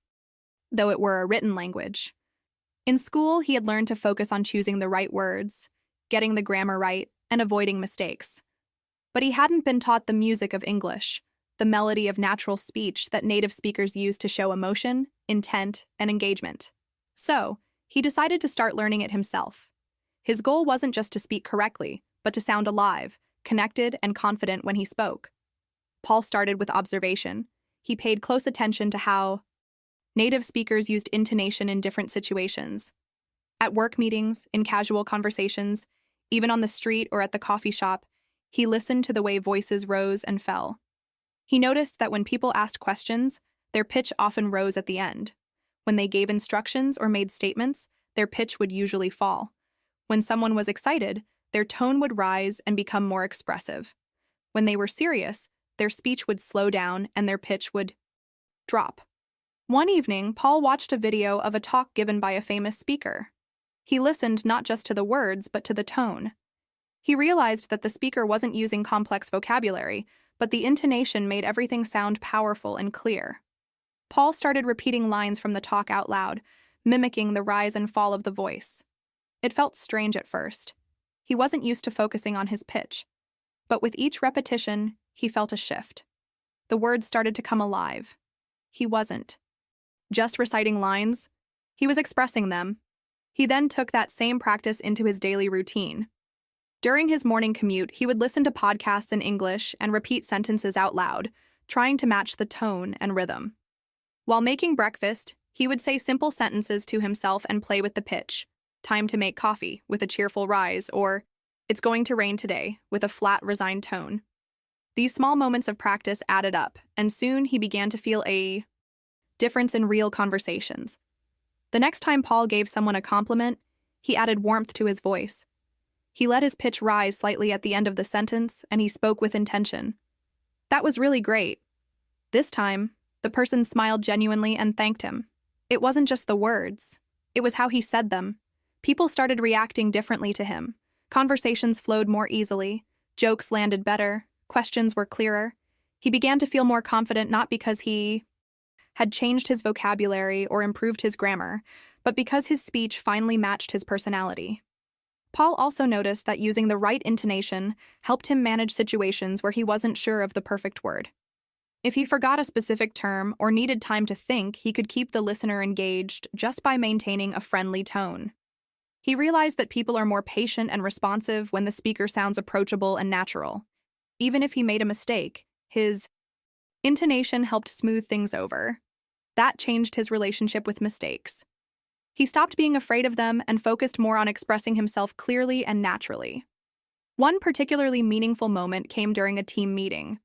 though it were a written language. In school, he had learned to focus on choosing the right words, getting the grammar right, and avoiding mistakes. But he hadn't been taught the music of English, the melody of natural speech that native speakers use to show emotion, intent, and engagement. So, he decided to start learning it himself. His goal wasn't just to speak correctly, but to sound alive, connected, and confident when he spoke. Paul started with observation. He paid close attention to how native speakers used intonation in different situations. At work meetings, in casual conversations, even on the street or at the coffee shop, he listened to the way voices rose and fell. He noticed that when people asked questions, their pitch often rose at the end. When they gave instructions or made statements, their pitch would usually fall. When someone was excited, their tone would rise and become more expressive. When they were serious, their speech would slow down and their pitch would drop. One evening, Paul watched a video of a talk given by a famous speaker. He listened not just to the words, but to the tone. He realized that the speaker wasn't using complex vocabulary, but the intonation made everything sound powerful and clear. Paul started repeating lines from the talk out loud, mimicking the rise and fall of the voice. It felt strange at first. He wasn't used to focusing on his pitch. But with each repetition, he felt a shift. The words started to come alive. He wasn't just reciting lines, he was expressing them. He then took that same practice into his daily routine. During his morning commute, he would listen to podcasts in English and repeat sentences out loud, trying to match the tone and rhythm. While making breakfast, he would say simple sentences to himself and play with the pitch. "Time to make coffee," with a cheerful rise, or "It's going to rain today," with a flat, resigned tone. These small moments of practice added up, and soon he began to feel a difference in real conversations. The next time Paul gave someone a compliment, he added warmth to his voice. He let his pitch rise slightly at the end of the sentence, and he spoke with intention. "That was really great." This time, the person smiled genuinely and thanked him. It wasn't just the words. It was how he said them. People started reacting differently to him. Conversations flowed more easily. Jokes landed better. Questions were clearer. He began to feel more confident not because he had changed his vocabulary or improved his grammar, but because his speech finally matched his personality. Paul also noticed that using the right intonation helped him manage situations where he wasn't sure of the perfect word. If he forgot a specific term or needed time to think, he could keep the listener engaged just by maintaining a friendly tone. He realized that people are more patient and responsive when the speaker sounds approachable and natural. Even if he made a mistake, his intonation helped smooth things over. That changed his relationship with mistakes. He stopped being afraid of them and focused more on expressing himself clearly and naturally. One particularly meaningful moment came during a team meeting.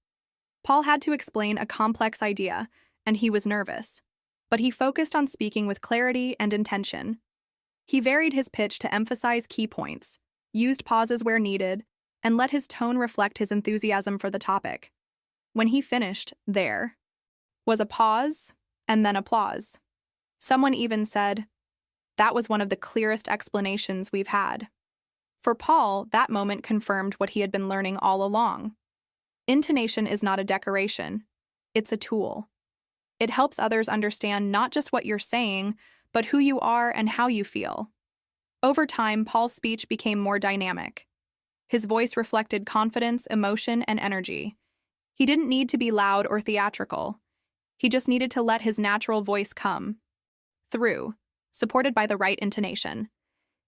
Paul had to explain a complex idea, and he was nervous. But he focused on speaking with clarity and intention. He varied his pitch to emphasize key points, used pauses where needed, and let his tone reflect his enthusiasm for the topic. When he finished, there was a pause and then applause. Someone even said, "That was one of the clearest explanations we've had." For Paul, that moment confirmed what he had been learning all along. Intonation is not a decoration, it's a tool. It helps others understand not just what you're saying, but who you are and how you feel. Over time, Paul's speech became more dynamic. His voice reflected confidence, emotion, and energy. He didn't need to be loud or theatrical. He just needed to let his natural voice come through, supported by the right intonation.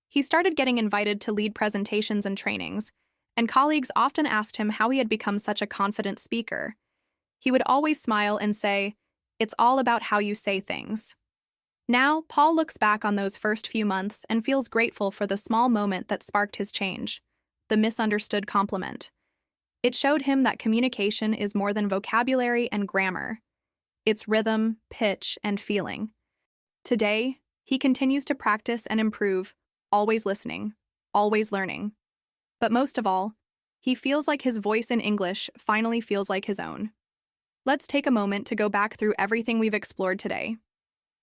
He started getting invited to lead presentations and trainings, and colleagues often asked him how he had become such a confident speaker. He would always smile and say, "It's all about how you say things." Now, Paul looks back on those first few months and feels grateful for the small moment that sparked his change, the misunderstood compliment. It showed him that communication is more than vocabulary and grammar. It's rhythm, pitch, and feeling. Today, he continues to practice and improve, always listening, always learning. But most of all, he feels like his voice in English finally feels like his own. Let's take a moment to go back through everything we've explored today.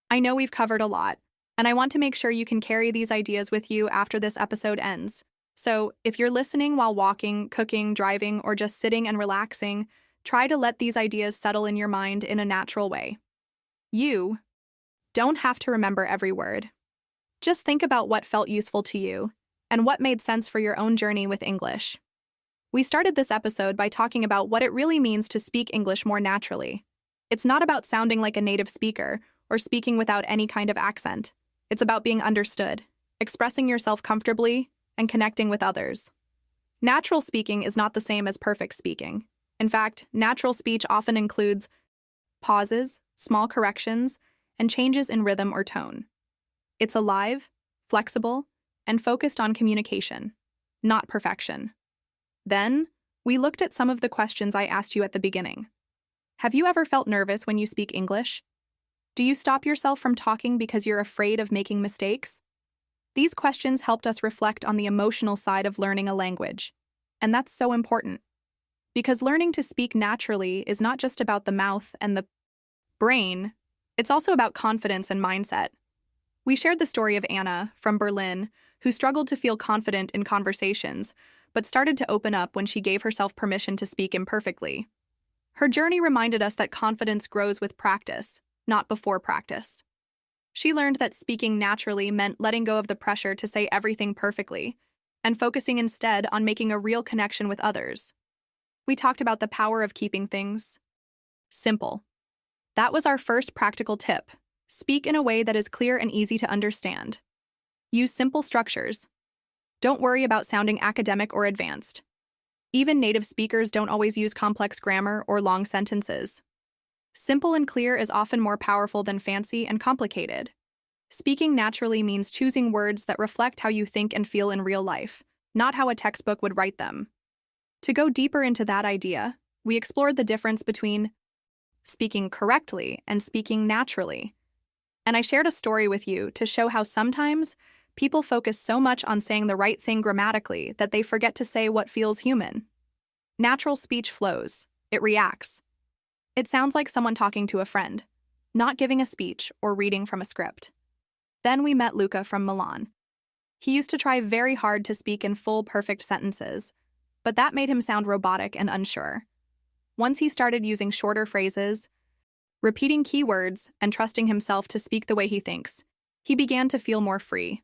I know we've covered a lot, and I want to make sure you can carry these ideas with you after this episode ends. So, if you're listening while walking, cooking, driving, or just sitting and relaxing, try to let these ideas settle in your mind in a natural way. You don't have to remember every word. Just think about what felt useful to you and what made sense for your own journey with English. We started this episode by talking about what it really means to speak English more naturally. It's not about sounding like a native speaker or speaking without any kind of accent. It's about being understood, expressing yourself comfortably, and connecting with others. Natural speaking is not the same as perfect speaking. In fact, natural speech often includes pauses, small corrections, and changes in rhythm or tone. It's alive, flexible, and focused on communication, not perfection. Then, we looked at some of the questions I asked you at the beginning. Have you ever felt nervous when you speak English? Do you stop yourself from talking because you're afraid of making mistakes? These questions helped us reflect on the emotional side of learning a language. And that's so important. Because learning to speak naturally is not just about the mouth and the brain, it's also about confidence and mindset. We shared the story of Anna from Berlin, who struggled to feel confident in conversations, but started to open up when she gave herself permission to speak imperfectly. Her journey reminded us that confidence grows with practice, not before practice. She learned that speaking naturally meant letting go of the pressure to say everything perfectly, and focusing instead on making a real connection with others. We talked about the power of keeping things simple. That was our first practical tip. Speak in a way that is clear and easy to understand. Use simple structures. Don't worry about sounding academic or advanced. Even native speakers don't always use complex grammar or long sentences. Simple and clear is often more powerful than fancy and complicated. Speaking naturally means choosing words that reflect how you think and feel in real life, not how a textbook would write them. To go deeper into that idea, we explored the difference between speaking correctly and speaking naturally. And I shared a story with you to show how sometimes people focus so much on saying the right thing grammatically that they forget to say what feels human. Natural speech flows. It reacts. It sounds like someone talking to a friend, not giving a speech or reading from a script. Then we met Luca from Milan. He used to try very hard to speak in full, perfect sentences, but that made him sound robotic and unsure. Once he started using shorter phrases, repeating keywords, and trusting himself to speak the way he thinks, he began to feel more free.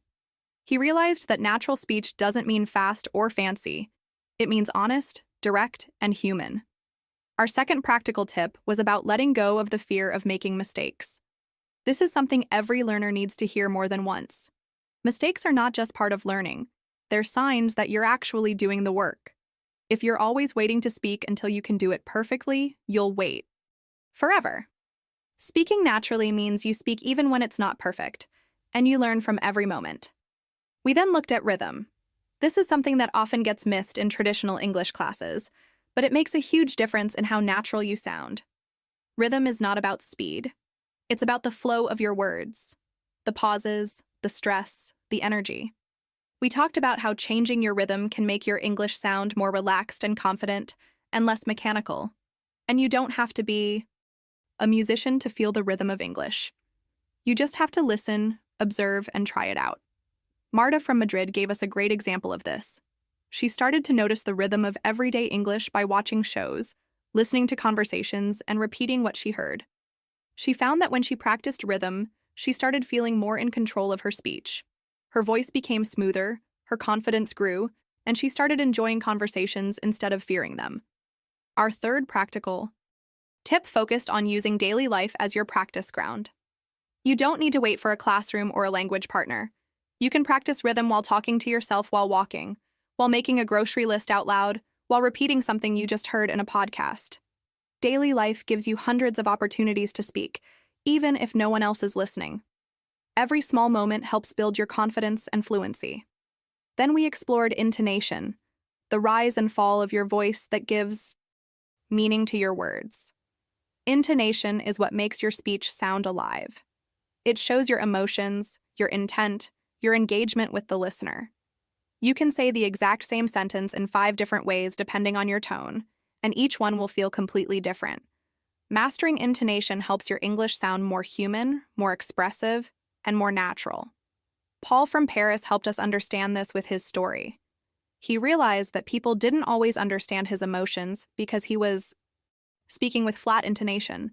He realized that natural speech doesn't mean fast or fancy. It means honest, direct, and human. Our second practical tip was about letting go of the fear of making mistakes. This is something every learner needs to hear more than once. Mistakes are not just part of learning. They're signs that you're actually doing the work. If you're always waiting to speak until you can do it perfectly, you'll wait forever. Speaking naturally means you speak even when it's not perfect, and you learn from every moment. We then looked at rhythm. This is something that often gets missed in traditional English classes, but it makes a huge difference in how natural you sound. Rhythm is not about speed. It's about the flow of your words, the pauses, the stress, the energy. We talked about how changing your rhythm can make your English sound more relaxed and confident and less mechanical. And you don't have to be a musician to feel the rhythm of English. You just have to listen, observe, and try it out. Marta from Madrid gave us a great example of this. She started to notice the rhythm of everyday English by watching shows, listening to conversations, and repeating what she heard. She found that when she practiced rhythm, she started feeling more in control of her speech. Her voice became smoother, her confidence grew, and she started enjoying conversations instead of fearing them. Our third practical tip focused on using daily life as your practice ground. You don't need to wait for a classroom or a language partner. You can practice rhythm while talking to yourself while walking, while making a grocery list out loud, while repeating something you just heard in a podcast. Daily life gives you hundreds of opportunities to speak, even if no one else is listening. Every small moment helps build your confidence and fluency. Then we explored intonation, the rise and fall of your voice that gives meaning to your words. Intonation is what makes your speech sound alive. It shows your emotions, your intent, your engagement with the listener. You can say the exact same sentence in 5 different ways depending on your tone, and each one will feel completely different. Mastering intonation helps your English sound more human, more expressive, and more natural. Paul from Paris helped us understand this with his story. He realized that people didn't always understand his emotions because he was speaking with flat intonation.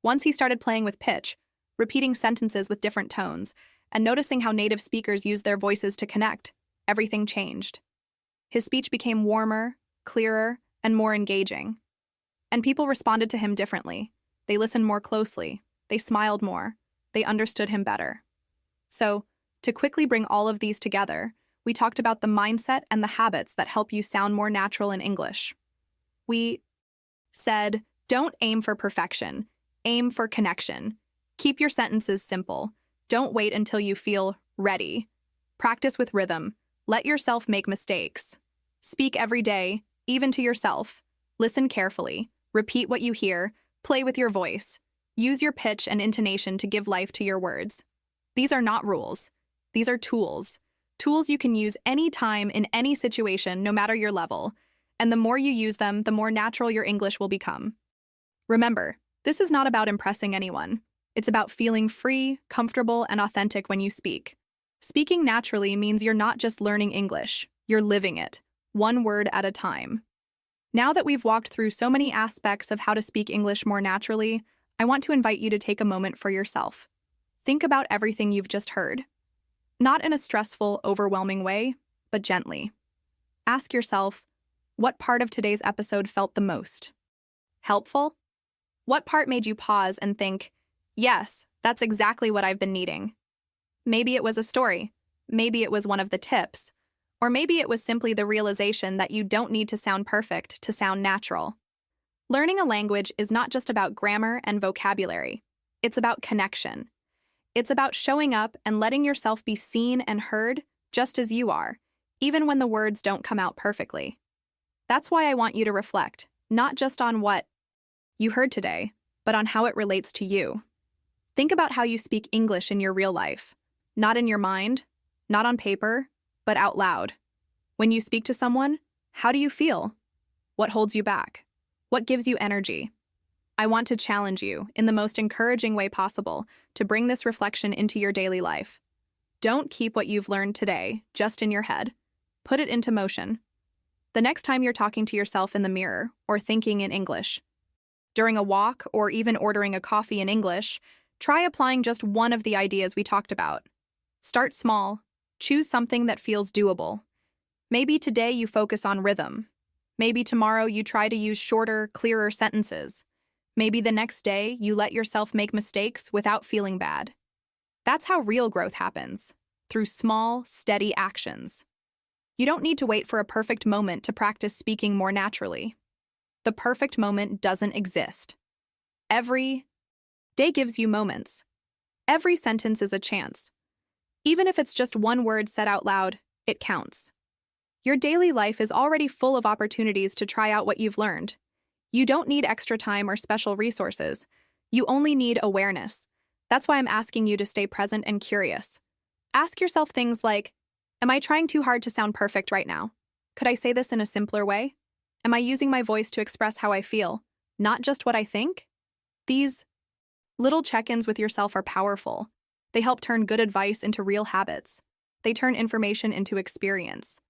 Once he started playing with pitch, repeating sentences with different tones, and noticing how native speakers use their voices to connect, everything changed. His speech became warmer, clearer, and more engaging. And people responded to him differently. They listened more closely. They smiled more. They understood him better. So, to quickly bring all of these together, we talked about the mindset and the habits that help you sound more natural in English. We said, don't aim for perfection. Aim for connection. Keep your sentences simple. Don't wait until you feel ready. Practice with rhythm. Let yourself make mistakes. Speak every day, even to yourself. Listen carefully. Repeat what you hear. Play with your voice. Use your pitch and intonation to give life to your words. These are not rules. These are tools. Tools you can use anytime in any situation, no matter your level. And the more you use them, the more natural your English will become. Remember, this is not about impressing anyone. It's about feeling free, comfortable, and authentic when you speak. Speaking naturally means you're not just learning English, you're living it, one word at a time. Now that we've walked through so many aspects of how to speak English more naturally, I want to invite you to take a moment for yourself. Think about everything you've just heard. Not in a stressful, overwhelming way, but gently. Ask yourself, what part of today's episode felt the most helpful? What part made you pause and think, yes, that's exactly what I've been needing? Maybe it was a story. Maybe it was one of the tips. Or maybe it was simply the realization that you don't need to sound perfect to sound natural. Learning a language is not just about grammar and vocabulary. It's about connection. It's about showing up and letting yourself be seen and heard just as you are, even when the words don't come out perfectly. That's why I want you to reflect, not just on what you heard today, but on how it relates to you. Think about how you speak English in your real life, not in your mind, not on paper, but out loud. When you speak to someone, how do you feel? What holds you back? What gives you energy? I want to challenge you, in the most encouraging way possible, to bring this reflection into your daily life. Don't keep what you've learned today just in your head. Put it into motion. The next time you're talking to yourself in the mirror or thinking in English, during a walk or even ordering a coffee in English, try applying just one of the ideas we talked about. Start small. Choose something that feels doable. Maybe today you focus on rhythm. Maybe tomorrow you try to use shorter, clearer sentences. Maybe the next day you let yourself make mistakes without feeling bad. That's how real growth happens, through small, steady actions. You don't need to wait for a perfect moment to practice speaking more naturally. The perfect moment doesn't exist. Every day gives you moments. Every sentence is a chance. Even if it's just one word said out loud, it counts. Your daily life is already full of opportunities to try out what you've learned. You don't need extra time or special resources. You only need awareness. That's why I'm asking you to stay present and curious. Ask yourself things like, am I trying too hard to sound perfect right now? Could I say this in a simpler way? Am I using my voice to express how I feel, not just what I think? These little check-ins with yourself are powerful. They help turn good advice into real habits. They turn information into experience.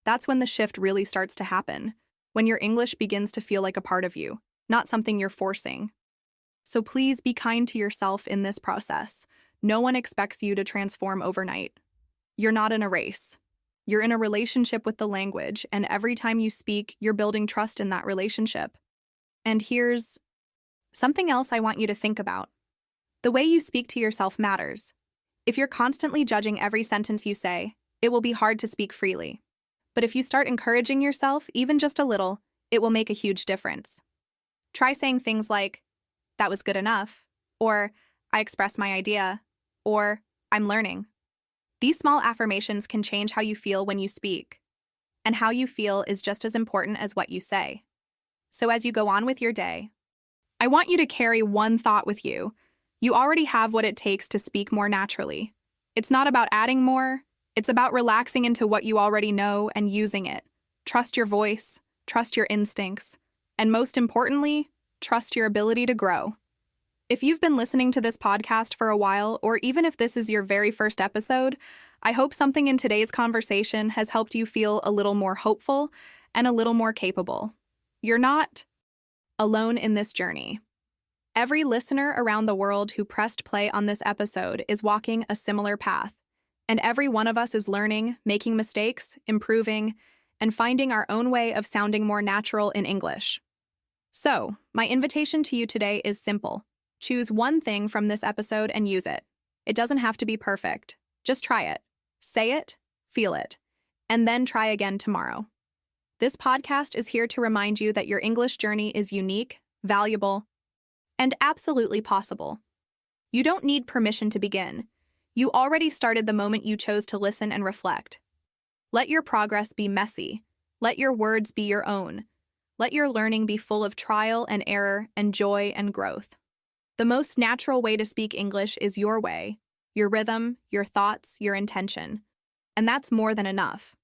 That's when the shift really starts to happen, when your English begins to feel like a part of you, not something you're forcing. So please be kind to yourself in this process. No one expects you to transform overnight. You're not in a race. You're in a relationship with the language, and every time you speak, you're building trust in that relationship. And here's something else I want you to think about. The way you speak to yourself matters. If you're constantly judging every sentence you say, it will be hard to speak freely. But if you start encouraging yourself, even just a little, it will make a huge difference. Try saying things like, that was good enough, or I expressed my idea, or I'm learning. These small affirmations can change how you feel when you speak. And how you feel is just as important as what you say. So as you go on with your day, I want you to carry one thought with you. You already have what it takes to speak more naturally. It's not about adding more. It's about relaxing into what you already know and using it. Trust your voice, trust your instincts, and most importantly, trust your ability to grow. If you've been listening to this podcast for a while, or even if this is your very first episode, I hope something in today's conversation has helped you feel a little more hopeful and a little more capable. You're not alone in this journey. Every listener around the world who pressed play on this episode is walking a similar path, and every one of us is learning, making mistakes, improving, and finding our own way of sounding more natural in English. So, my invitation to you today is simple. Choose one thing from this episode and use it. It doesn't have to be perfect. Just try it. Say it, feel it, and then try again tomorrow. This podcast is here to remind you that your English journey is unique, valuable, and absolutely possible. You don't need permission to begin. You already started the moment you chose to listen and reflect. Let your progress be messy. Let your words be your own. Let your learning be full of trial and error and joy and growth. The most natural way to speak English is your way, your rhythm, your thoughts, your intention. And that's more than enough.